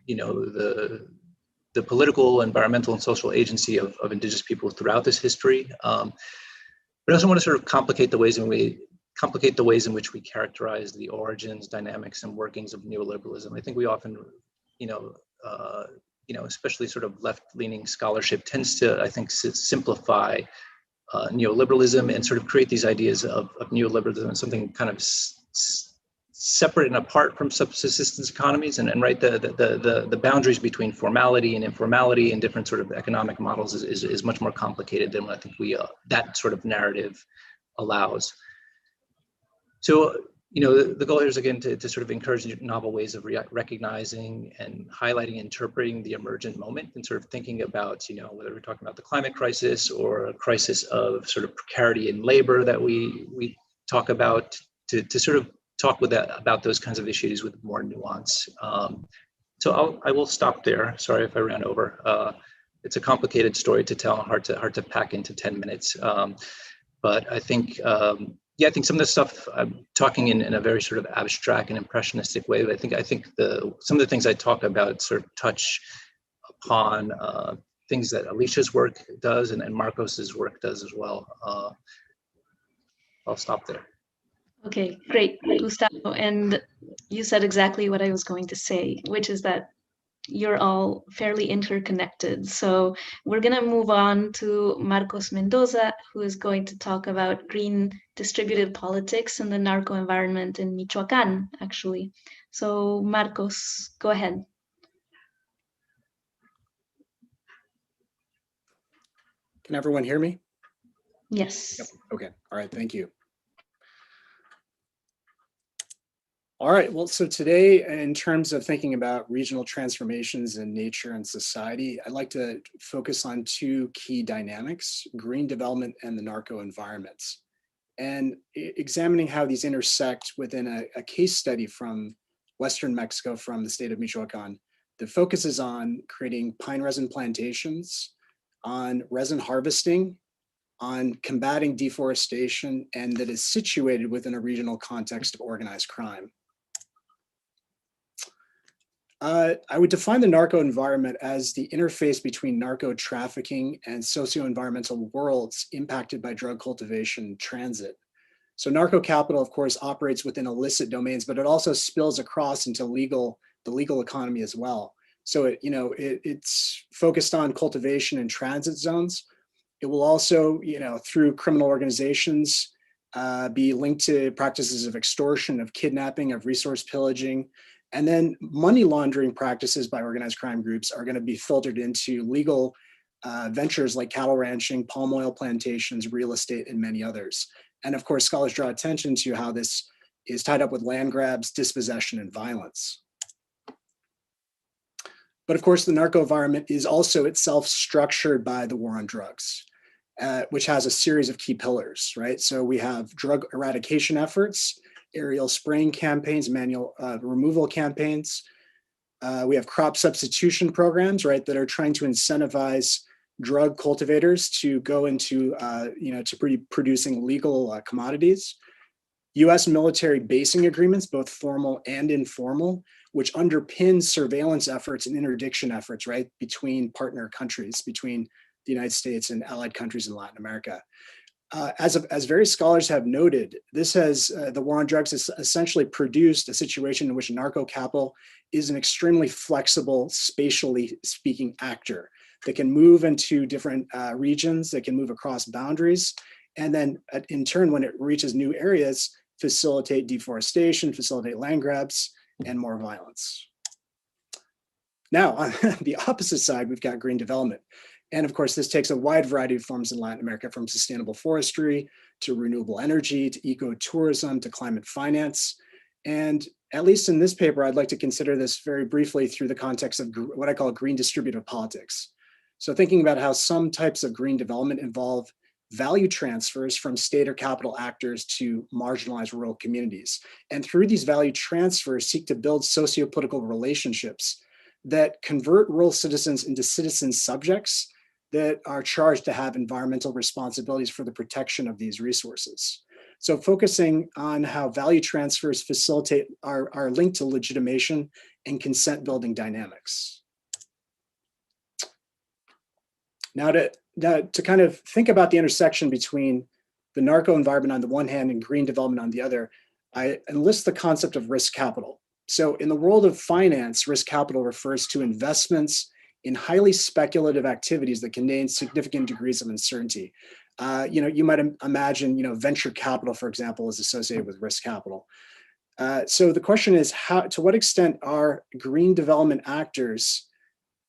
you know, the political, environmental, and social agency of indigenous people throughout this history. But I also want to sort of complicate the ways in which we characterize the origins, dynamics, and workings of neoliberalism. I think we often, you know, especially sort of left-leaning scholarship tends to, I think, simplify neoliberalism and sort of create these ideas of neoliberalism as something kind of separate and apart from subsistence economies, and right, the boundaries between formality and informality and different sort of economic models is much more complicated than what I think that sort of narrative allows. So, you know, the goal here is again to sort of encourage novel ways of recognizing and highlighting, interpreting the emergent moment, and sort of thinking about, you know, whether we're talking about the climate crisis or a crisis of sort of precarity in labor that we talk about, to sort of talk about those kinds of issues with more nuance. So I will stop there. Sorry if I ran over. It's a complicated story to tell, hard to pack into 10 minutes. But I think, yeah, I think some of the stuff I'm talking in a very sort of abstract and impressionistic way, but I think some of the things I talk about sort of touch upon things that Alicia's work does and Marcos's work does as well. I'll stop there. Okay, great, Gustavo. And you said exactly what I was going to say, which is that you're all fairly interconnected. So we're going to move on to Marcos Mendoza, who is going to talk about green distributive politics in the narco environment in Michoacán, actually. So Marcos, go ahead. Can everyone hear me? Yes. Yep. Okay. All right. Thank you. All right, well, so today, in terms of thinking about regional transformations in nature and society, I'd like to focus on two key dynamics: green development and the narco environments, and examining how these intersect within a case study from Western Mexico, from the state of Michoacán, that focuses on creating pine resin plantations, on resin harvesting, on combating deforestation, and that is situated within a regional context of organized crime. I would define the narco environment as the interface between narco trafficking and socio-environmental worlds impacted by drug cultivation and transit. So narco capital, of course, operates within illicit domains, but it also spills across into the legal economy as well. So it's focused on cultivation and transit zones. It will also, through criminal organizations, be linked to practices of extortion, of kidnapping, of resource pillaging. And then money laundering practices by organized crime groups are going to be filtered into legal ventures like cattle ranching, palm oil plantations, real estate, and many others. And of course, scholars draw attention to how this is tied up with land grabs, dispossession, and violence. But of course, the narco environment is also itself structured by the war on drugs, which has a series of key pillars, right? So we have drug eradication efforts, aerial spraying campaigns, manual removal campaigns. We have crop substitution programs, right, that are trying to incentivize drug cultivators to go into, producing legal commodities. US military basing agreements, both formal and informal, which underpin surveillance efforts and interdiction efforts, right, between partner countries, between the United States and allied countries in Latin America. As various scholars have noted, this has, the war on drugs has essentially produced a situation in which narco capital is an extremely flexible, spatially speaking actor that can move into different regions, that can move across boundaries, and then in turn, when it reaches new areas, facilitate deforestation, facilitate land grabs, and more violence. Now, on the opposite side, we've got green development. And of course, this takes a wide variety of forms in Latin America, from sustainable forestry to renewable energy, to ecotourism, to climate finance. And at least in this paper, I'd like to consider this very briefly through the context of what I call green distributive politics. So thinking about how some types of green development involve value transfers from state or capital actors to marginalized rural communities. And through these value transfers, seek to build socio-political relationships that convert rural citizens into citizen subjects that are charged to have environmental responsibilities for the protection of these resources. So focusing on how value transfers facilitate are linked to legitimation and consent building dynamics. Now to kind of think about the intersection between the narco environment on the one hand and green development on the other, I enlist the concept of risk capital. So in the world of finance, risk capital refers to investments in highly speculative activities that contain significant degrees of uncertainty. You might imagine, venture capital, for example, is associated with risk capital. So the question is, to what extent are green development actors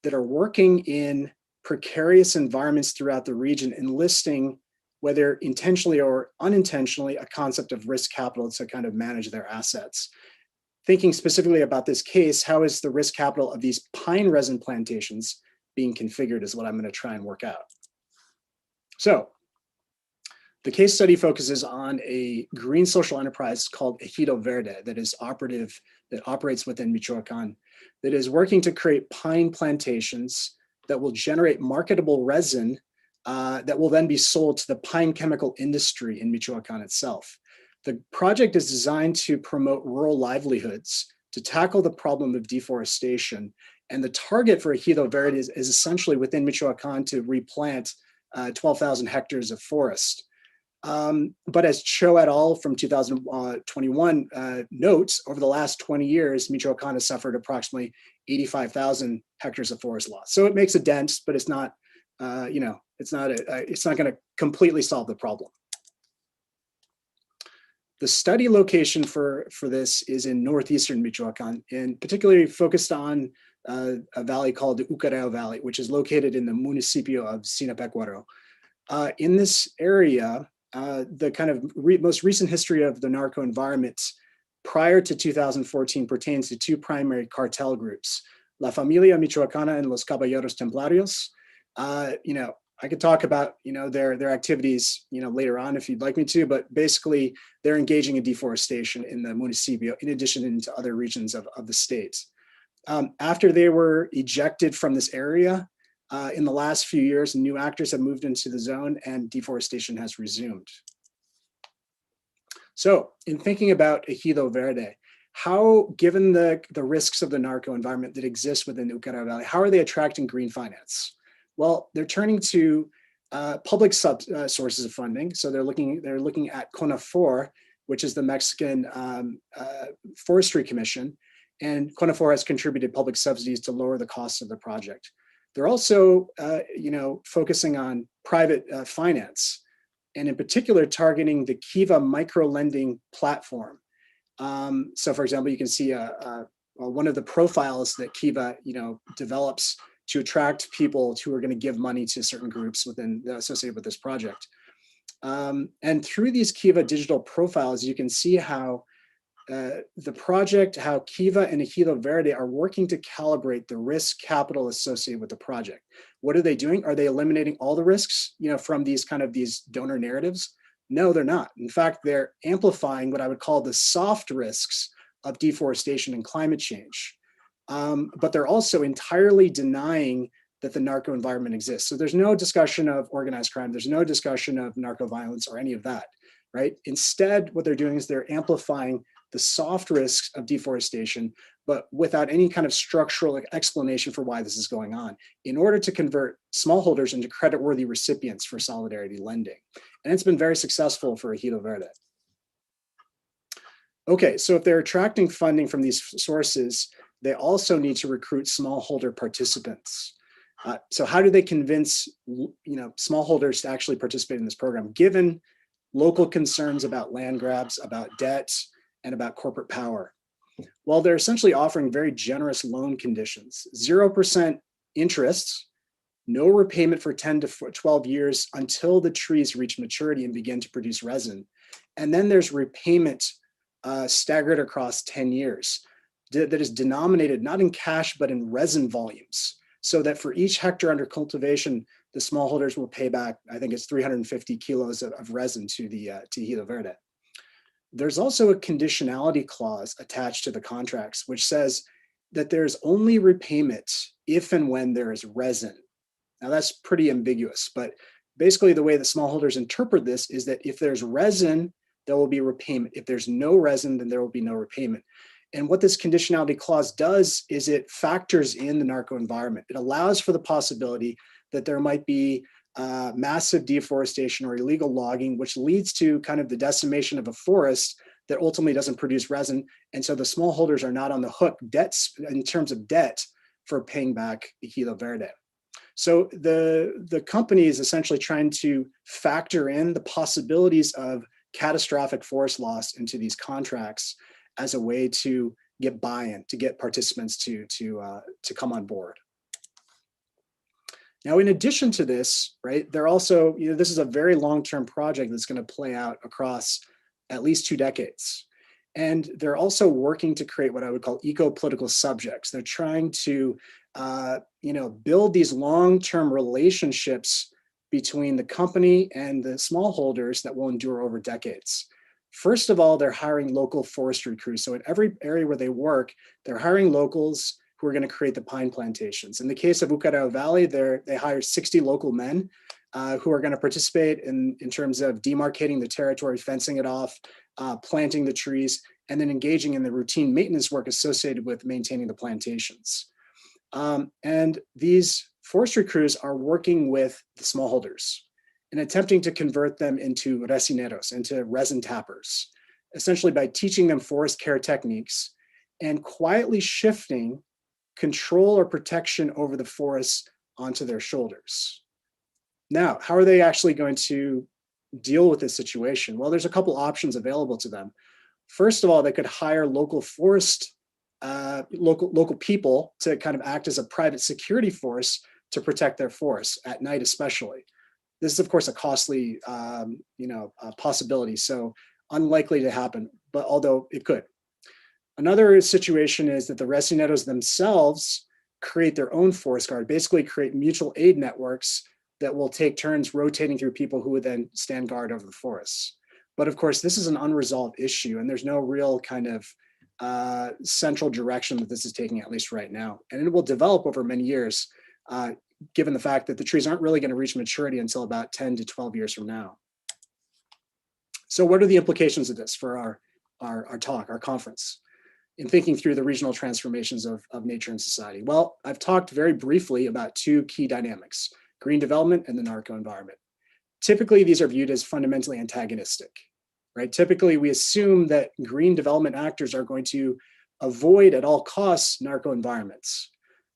that are working in precarious environments throughout the region enlisting, whether intentionally or unintentionally, a concept of risk capital to kind of manage their assets? Thinking specifically about this case, how is the risk capital of these pine resin plantations being configured is what I'm going to try and work out. So the case study focuses on a green social enterprise called Ejido Verde that operates within Michoacan, that is working to create pine plantations that will generate marketable resin that will then be sold to the pine chemical industry in Michoacan itself. The project is designed to promote rural livelihoods, to tackle the problem of deforestation. And the target for Ejido Verde is essentially within Michoacan to replant 12,000 hectares of forest. But as Cho et al. From 2021 notes, over the last 20 years, Michoacan has suffered approximately 85,000 hectares of forest loss. So it makes a dent, but it's not, it's not going to completely solve the problem. The study location for this is in northeastern Michoacan, and particularly focused on a valley called the Ucareo Valley, which is located in the municipio of Sinapecuaro. In this area, the kind of most recent history of the narco environment prior to 2014 pertains to two primary cartel groups, La Familia Michoacana and Los Caballeros Templarios. I could talk about their activities later on if you'd like me to, but basically they're engaging in deforestation in the municipio in addition into other regions of the state. After they were ejected from this area in the last few years, new actors have moved into the zone and deforestation has resumed. So in thinking about Ejido Verde, how, given the risks of the narco environment that exists within the Ucareo Valley, how are they attracting green finance? Well, they're turning to public sources of funding. So they're looking at CONAFOR, which is the Mexican Forestry Commission, and CONAFOR has contributed public subsidies to lower the cost of the project. They're also, focusing on private finance, and in particular targeting the Kiva micro-lending platform. So, for example, you can see one of the profiles that Kiva, develops to attract people who are going to give money to certain groups associated with this project. And through these Kiva digital profiles, you can see how how Kiva and Ejido Verde are working to calibrate the risk capital associated with the project. What are they doing? Are they eliminating all the risks, from these donor narratives? No, they're not. In fact, they're amplifying what I would call the soft risks of deforestation and climate change. But they're also entirely denying that the narco environment exists. So there's no discussion of organized crime. There's no discussion of narco violence or any of that, right? Instead, what they're doing is they're amplifying the soft risks of deforestation, but without any kind of structural explanation for why this is going on, in order to convert smallholders into creditworthy recipients for solidarity lending. And it's been very successful for Ejido Verde. Okay, so if they're attracting funding from these sources, they also need to recruit smallholder participants. So how do they convince smallholders to actually participate in this program, given local concerns about land grabs, about debt, and about corporate power? Well, they're essentially offering very generous loan conditions, 0% interest, no repayment for 10 to 12 years until the trees reach maturity and begin to produce resin. And then there's repayment staggered across 10 years that is denominated not in cash, but in resin volumes, so that for each hectare under cultivation, the smallholders will pay back, I think it's 350 kilos of resin to Ejido Verde. There's also a conditionality clause attached to the contracts, which says that there's only repayment if and when there is resin. Now that's pretty ambiguous, but basically the way that smallholders interpret this is that if there's resin, there will be repayment. If there's no resin, then there will be no repayment. And what this conditionality clause does is it factors in the narco environment. It allows for the possibility that there might be massive deforestation or illegal logging, which leads to kind of the decimation of a forest that ultimately doesn't produce resin. And so the smallholders are not on the hook in terms of debt for paying back Ejido Verde. So the company is essentially trying to factor in the possibilities of catastrophic forest loss into these contracts as a way to get buy-in, to get participants to come on board. Now, in addition to this, right, they're also, this is a very long-term project that's going to play out across at least 2 decades. And they're also working to create what I would call eco-political subjects. They're trying to, build these long-term relationships between the company and the smallholders that will endure over decades. First of all, they're hiring local forestry crews. So in every area where they work, they're hiring locals who are going to create the pine plantations. In the case of Ucareo Valley, they hired 60 local men who are going to participate in terms of demarcating the territory, fencing it off, planting the trees, and then engaging in the routine maintenance work associated with maintaining the plantations. And these forestry crews are working with the smallholders and attempting to convert them into resineros, into resin tappers, essentially by teaching them forest care techniques and quietly shifting control or protection over the forests onto their shoulders. Now, how are they actually going to deal with this situation? Well, there's a couple options available to them. First of all, they could hire local local people to kind of act as a private security force to protect their forests at night, especially. This is, of course, a costly, possibility, so unlikely to happen, but although it could. Another situation is that the resineros themselves create their own forest guard, basically create mutual aid networks that will take turns rotating through people who would then stand guard over the forests. But of course, this is an unresolved issue, and there's no real kind of central direction that this is taking, at least right now. And it will develop over many years, given the fact that the trees aren't really going to reach maturity until about 10 to 12 years from now. So what are the implications of this for our talk, our conference, in thinking through the regional transformations of nature and society? Well, I've talked very briefly about 2 key dynamics: green development and the narco environment. Typically, these are viewed as fundamentally antagonistic, right? Typically, we assume that green development actors are going to avoid at all costs narco environments.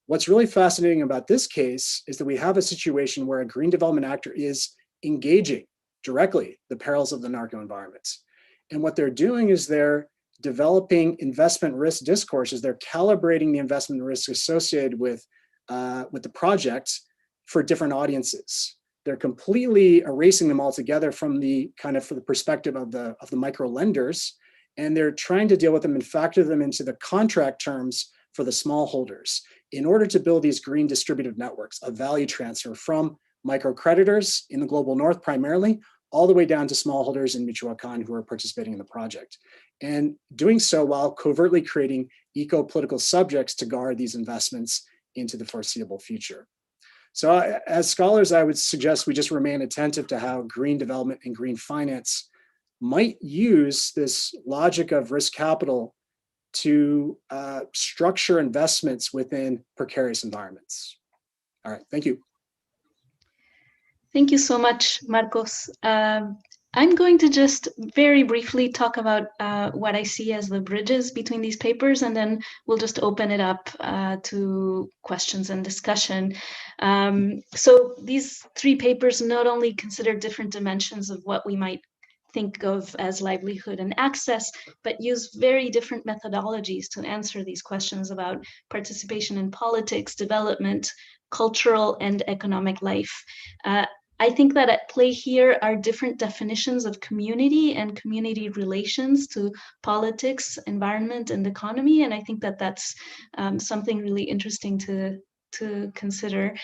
What's really fascinating about this case is that we have a situation where a green development actor is engaging directly the perils of the narco environments. And what they're doing is they're developing investment risk discourses. They're calibrating the investment risk associated with the project for different audiences. They're completely erasing them altogether from the perspective of the micro lenders, and they're trying to deal with them and factor them into the contract terms for the smallholders in order to build these green distributive networks of value transfer from micro creditors in the global north primarily, all the way down to smallholders in Michoacan who are participating in the project. And doing so while covertly creating eco-political subjects to guard these investments into the foreseeable future. So as scholars, I would suggest we just remain attentive to how green development and green finance might use this logic of risk capital to structure investments within precarious environments. All right, thank you. Thank you so much, Marcos. I'm going to just very briefly talk about what I see as the bridges between these papers, and then we'll just open it up to questions and discussion. So these three papers not only consider different dimensions of what we might think of as livelihood and access, but use very different methodologies to answer these questions about participation in politics, development, cultural and economic life. I think that at play here are different definitions of community and community relations to politics, environment, and economy. And I think that that's something really interesting to consider.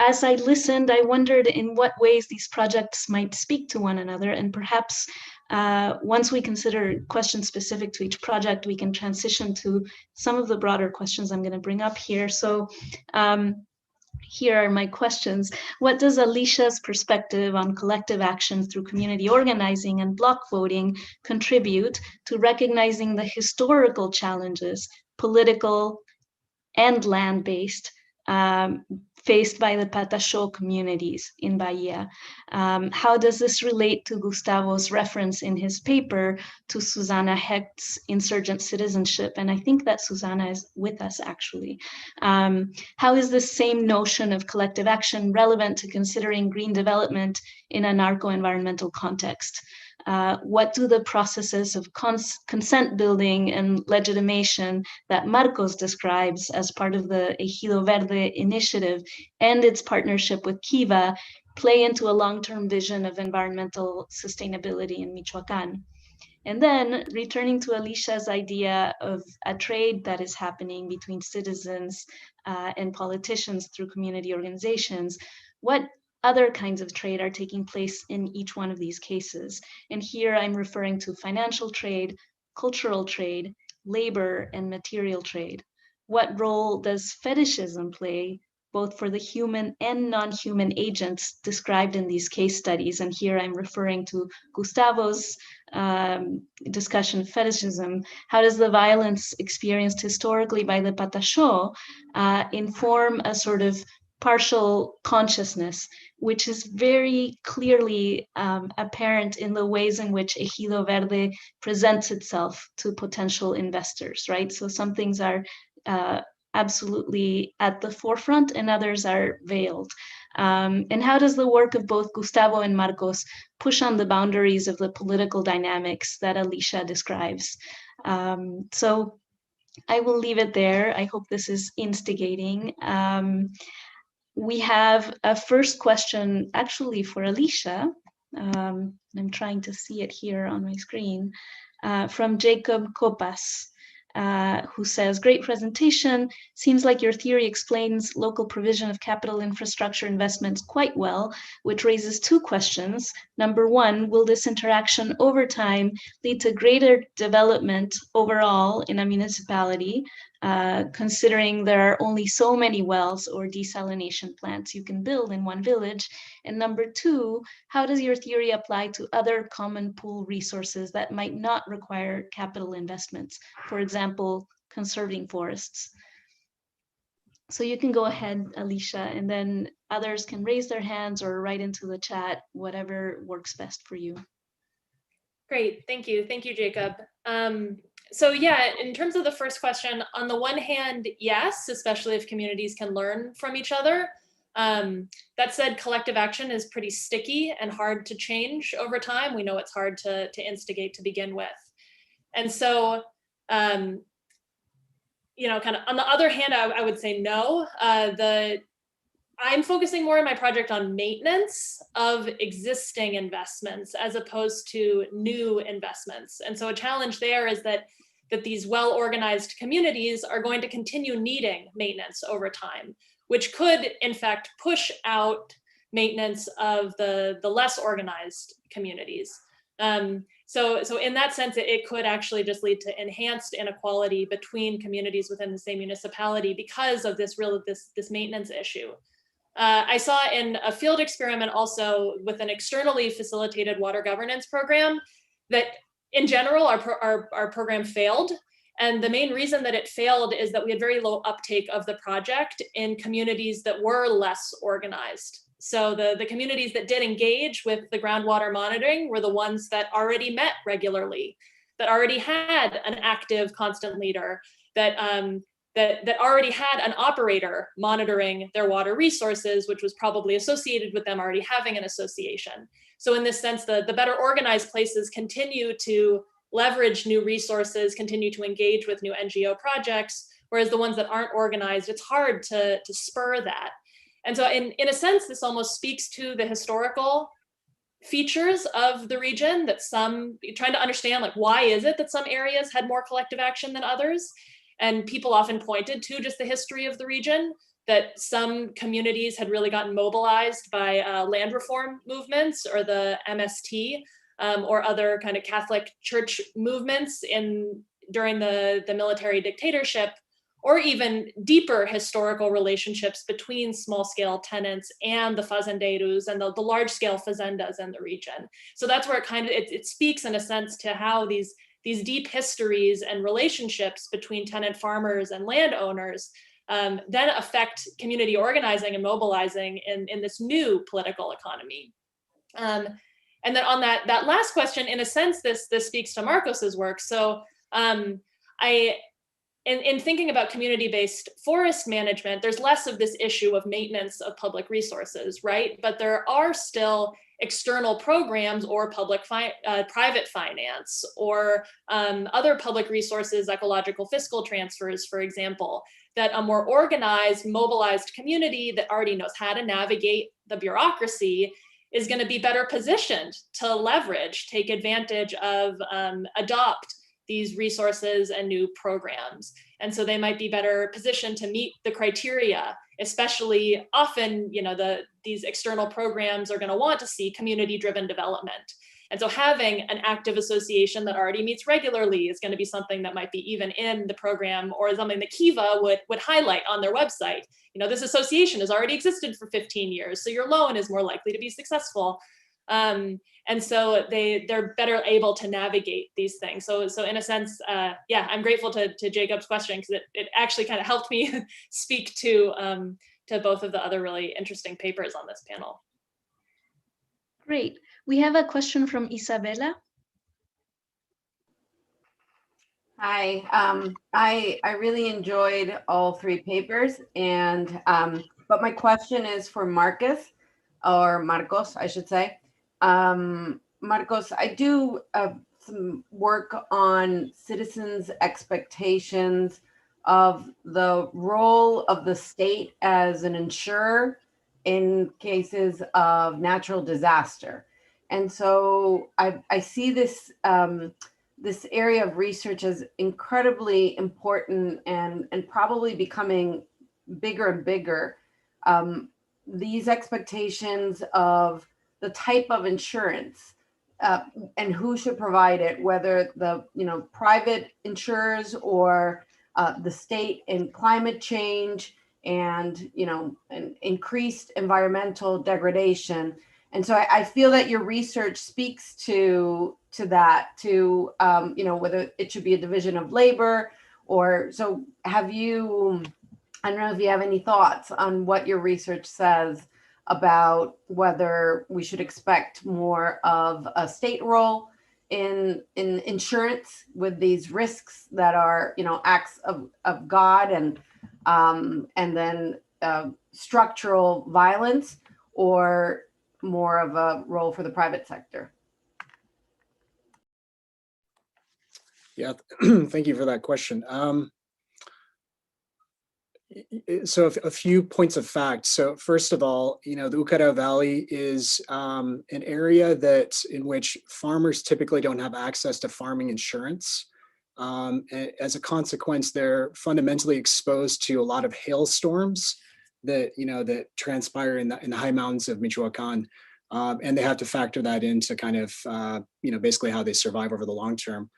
As I listened, I wondered in what ways these projects might speak to one another, and perhaps once we consider questions specific to each project, we can transition to some of the broader questions I'm going to bring up here. So here are my questions. What does Alicia's perspective on collective action through community organizing and block voting contribute to recognizing the historical challenges, political and land-based, faced by the Pataxó communities in Bahia? How does this relate to Gustavo's reference in his paper to Susanna Hecht's insurgent citizenship? And I think that Susanna is with us, actually. How is this same notion of collective action relevant to considering green development in a narco-environmental context? What do the processes of consent building and legitimation that Marcos describes as part of the Ejido Verde initiative and its partnership with Kiva play into a long-term vision of environmental sustainability in Michoacán? And then returning to Alicia's idea of a trade that is happening between citizens and politicians through community organizations, what other kinds of trade are taking place in each one of these cases? And here I'm referring to financial trade, cultural trade, labor, and material trade. What role does fetishism play, both for the human and non-human agents described in these case studies? And here I'm referring to Gustavo's discussion of fetishism. How does the violence experienced historically by the Pataxó inform a sort of partial consciousness, which is very clearly apparent in the ways in which Ejido Verde presents itself to potential investors, right? So some things are absolutely at the forefront and others are veiled. And how does the work of both Gustavo and Marcos push on the boundaries of the political dynamics that Alicia describes? So I will leave it there. I hope this is instigating. We have a first question actually for Alicia. I'm trying to see it here on my screen, from Jacob Copas, who says, great presentation. Seems like your theory explains local provision of capital infrastructure investments quite well, which raises two questions. Number one, will this interaction over time lead to greater development overall in a municipality, considering there are only so many wells or desalination plants you can build in one village? And number two, how does your theory apply to other common pool resources that might not require capital investments? For example, conserving forests. So you can go ahead, Alicia, and then others can raise their hands or write into the chat, whatever works best for you. Great, thank you. Thank you, Jacob. So yeah, in terms of the first question, on the one hand, yes, especially if communities can learn from each other. That said, collective action is pretty sticky and hard to change over time. We know it's hard to instigate to begin with. And so, you know, kind of on the other hand, I would say no. I'm focusing more in my project on maintenance of existing investments as opposed to new investments. And so a challenge there is that these well-organized communities are going to continue needing maintenance over time, which could in fact push out maintenance of the less organized communities. So in that sense, it could actually just lead to enhanced inequality between communities within the same municipality because of this maintenance issue. I saw in a field experiment also with an externally facilitated water governance program that in general, our program failed. And the main reason that it failed is that we had very low uptake of the project in communities that were less organized. So the communities that did engage with the groundwater monitoring were the ones that already met regularly, that already had an active constant leader, that already had an operator monitoring their water resources, which was probably associated with them already having an association. So in this sense, the better organized places continue to leverage new resources, continue to engage with new NGO projects, whereas the ones that aren't organized, it's hard to spur that. And so in a sense, this almost speaks to the historical features of the region, that some, trying to understand like, why is it that some areas had more collective action than others? And people often pointed to just the history of the region, that some communities had really gotten mobilized by land reform movements or the MST or other kind of Catholic Church movements during the military dictatorship, or even deeper historical relationships between small-scale tenants and the fazendeiros and the large-scale fazendas in the region. So that's where it speaks in a sense to how these deep histories and relationships between tenant farmers and landowners then affect community organizing and mobilizing in this new political economy. And then on that last question, in a sense, this speaks to Marcos's work. So in thinking about community-based forest management, there's less of this issue of maintenance of public resources, right? But there are still external programs or private finance or other public resources, ecological fiscal transfers, for example, that a more organized, mobilized community that already knows how to navigate the bureaucracy is going to be better positioned to leverage, take advantage of, adopt these resources and new programs. And so they might be better positioned to meet the criteria, especially often, these external programs are going to want to see community-driven development. And so having an active association that already meets regularly is going to be something that might be even in the program, or something that Kiva would highlight on their website. This association has already existed for 15 years, so your loan is more likely to be successful. And so they're better able to navigate these things. So in a sense, I'm grateful to Jacob's question, because it actually kind of helped me speak to both of the other really interesting papers on this panel. Great. We have a question from Isabella. Hi, I really enjoyed all three papers, and but my question is for Marcos, I should say. Marcos, I do some work on citizens' expectations of the role of the state as an insurer in cases of natural disaster. And so I see this this area of research as incredibly important and probably becoming bigger and bigger. These expectations of the type of insurance and who should provide it, whether the private insurers or the state in climate change and and increased environmental degradation. And so I feel that your research speaks to that, whether it should be a division of labor or so. Have you? I don't know if you have any thoughts on what your research says about whether we should expect more of a state role in insurance with these risks that are acts of God and then structural violence, or more of a role for the private sector? Yeah, thank you for that question. So a few points of fact. So first of all, the Ucara Valley is an area in which farmers typically don't have access to farming insurance. As a consequence, they're fundamentally exposed to a lot of hailstorms that transpire in the high mountains of Michoacan, and they have to factor that into kind of basically how they survive over the long term.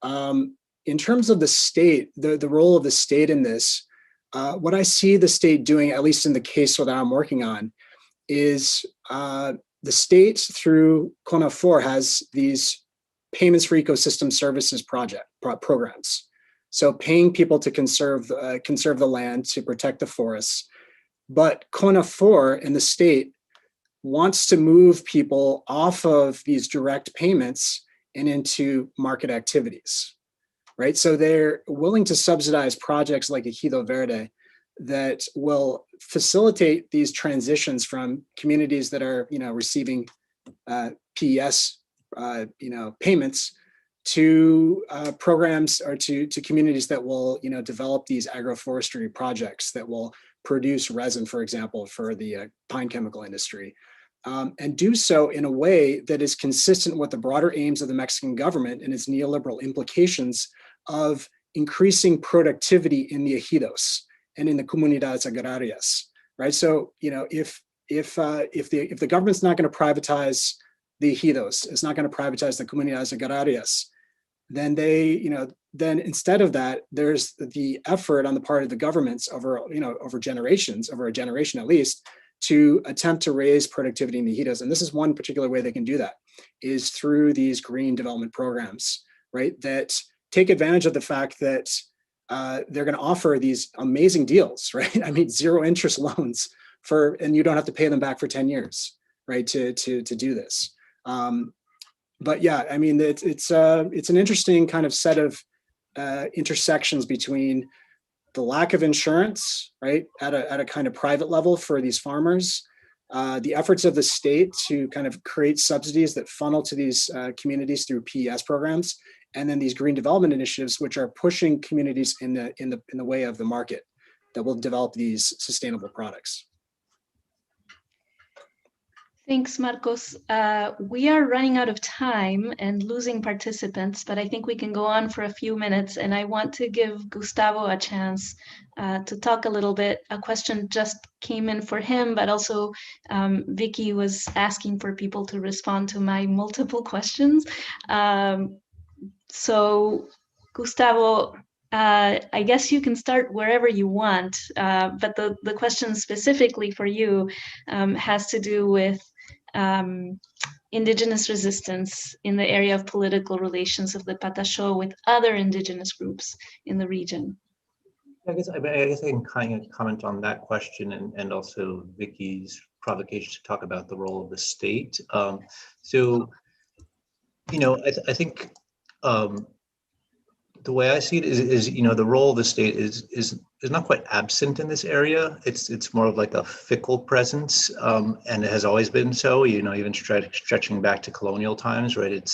In terms of the state, the role of the state in this, what I see the state doing, at least in the case that I'm working on, is the state through CONAFOR has these payments for ecosystem services programs. So paying people to conserve the land, to protect the forests. But CONAFOR and the state wants to move people off of these direct payments and into market activities, right? So they're willing to subsidize projects like Ejido Verde that will facilitate these transitions from communities that are, receiving PES, payments to programs or to communities that will, develop these agroforestry projects that will produce resin, for example, for the pine chemical industry, and do so in a way that is consistent with the broader aims of the Mexican government and its neoliberal implications of increasing productivity in the ejidos and in the comunidades agrarias, right? So, if the government's not going to privatize the ejidos, it's not going to privatize the comunidades agrarias, then then instead of that, there's the effort on the part of the governments over generations, over a generation at least, to attempt to raise productivity in the ejidos. And this is one particular way they can do that, is through these green development programs, right? That take advantage of the fact that they're going to offer these amazing deals, right? I mean, 0 interest loans and you don't have to pay them back for 10 years, right? To do this. But yeah, I mean, it's an interesting kind of set of intersections between the lack of insurance, right, at a kind of private level for these farmers, the efforts of the state to kind of create subsidies that funnel to these communities through PES programs, and then these green development initiatives, which are pushing communities in the way of the market that will develop these sustainable products. Thanks, Marcos. We are running out of time and losing participants, but I think we can go on for a few minutes, and I want to give Gustavo a chance to talk a little bit. A question just came in for him, but also Vicky was asking for people to respond to my multiple questions. So Gustavo, I guess you can start wherever you want, but the question specifically for you has to do with indigenous resistance in the area of political relations of the Pataxó with other indigenous groups in the region. I guess I can kind of comment on that question and also Vicky's provocation to talk about the role of the state. So, I think the way I see it is the role of the state is not quite absent in this area. It's more of like a fickle presence, and it has always been so. Even stretching back to colonial times, right?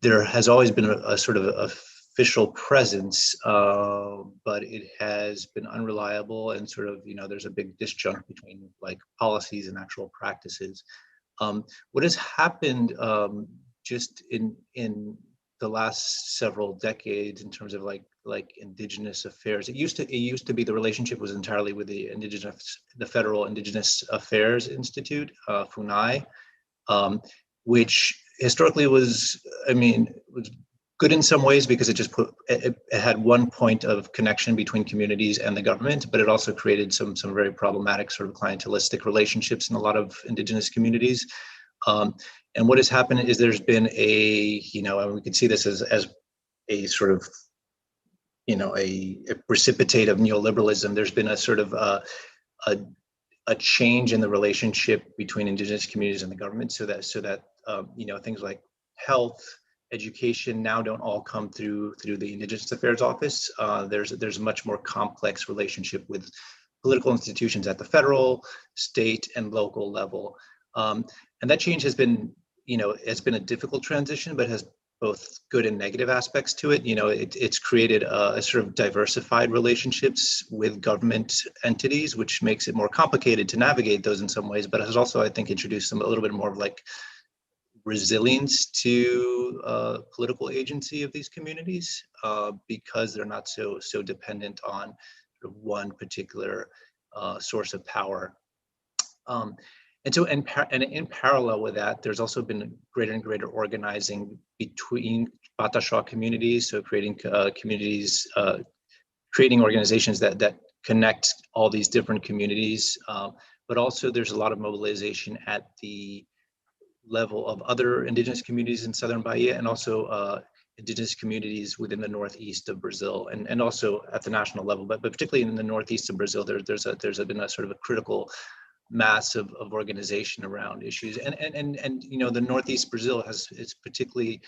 There has always been a sort of official presence, but it has been unreliable and sort of there's a big disjunct between like policies and actual practices. What has happened just in the last several decades in terms of like indigenous affairs. It used to be the relationship was entirely with the Federal Indigenous Affairs Institute, FUNAI, which historically was good in some ways because it had one point of connection between communities and the government, but it also created some very problematic sort of clientelistic relationships in a lot of indigenous communities. And what has happened is there's been and we can see this as a sort of, a precipitate of neoliberalism. There's been a sort of a change in the relationship between indigenous communities and the government, so that things like health, education now don't all come through the Indigenous Affairs Office. There's a much more complex relationship with political institutions at the federal, state, and local level. And that change has been, it's been a difficult transition, but has both good and negative aspects to it. It's created a sort of diversified relationships with government entities, which makes it more complicated to navigate those in some ways, but has also, I think, introduced a little bit more of like resilience to political agency of these communities because they're not so dependent on sort of one particular source of power. And so, in parallel with that, there's also been greater and greater organizing between Pataxó communities, so creating communities creating organizations that connect all these different communities. But also there's a lot of mobilization at the level of other indigenous communities in Southern Bahia, and also indigenous communities within the northeast of Brazil, and also at the national level, but particularly in the northeast of Brazil, there's been a sort of a critical mass of organization around issues, and you know, the northeast Brazil has its particularly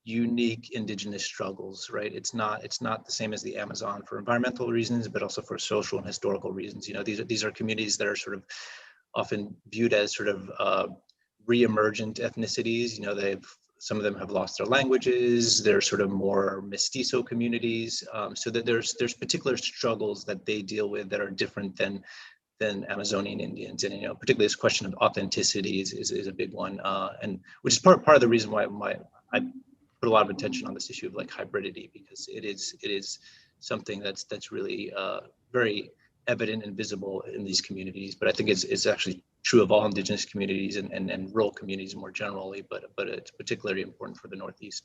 unique indigenous struggles, right? It's not the same as the Amazon for environmental reasons, but also for social and historical reasons. You know, these are communities that are sort of often viewed as sort of re-emergent ethnicities. You know, some of them have lost their languages. They're sort of more mestizo communities. So that there's particular struggles that they deal with that are different than Amazonian Indians. And, you know, particularly this question of authenticity is a big one, and which is part of the reason why I put a lot of attention on this issue of like hybridity, because it is something that's really very evident and visible in these communities. But I think it's actually true of all indigenous communities and rural communities more generally, but it's particularly important for the Northeast.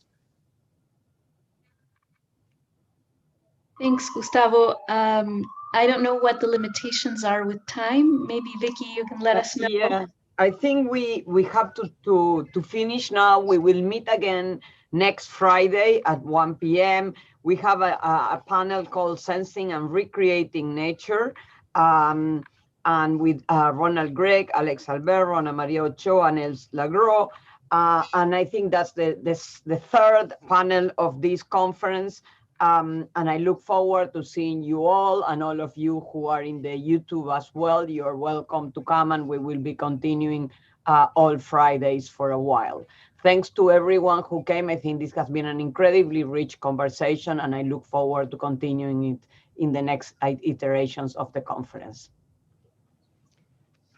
Thanks, Gustavo. I don't know what the limitations are with time. Maybe Vicky, you can let us know. Yeah, I think we have to finish now. We will meet again next Friday at 1 p.m. We have a panel called Sensing and Recreating Nature, and with Ronald Gregg, Alex Alberro, Ana Maria Ochoa, and Els Lagro. And I think that's the third panel of this conference. And I look forward to seeing you all, and all of you who are in the YouTube as well. You're welcome to come, and we will be continuing all Fridays for a while. Thanks to everyone who came. I think this has been an incredibly rich conversation, and I look forward to continuing it in the next iterations of the conference.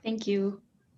Thank you.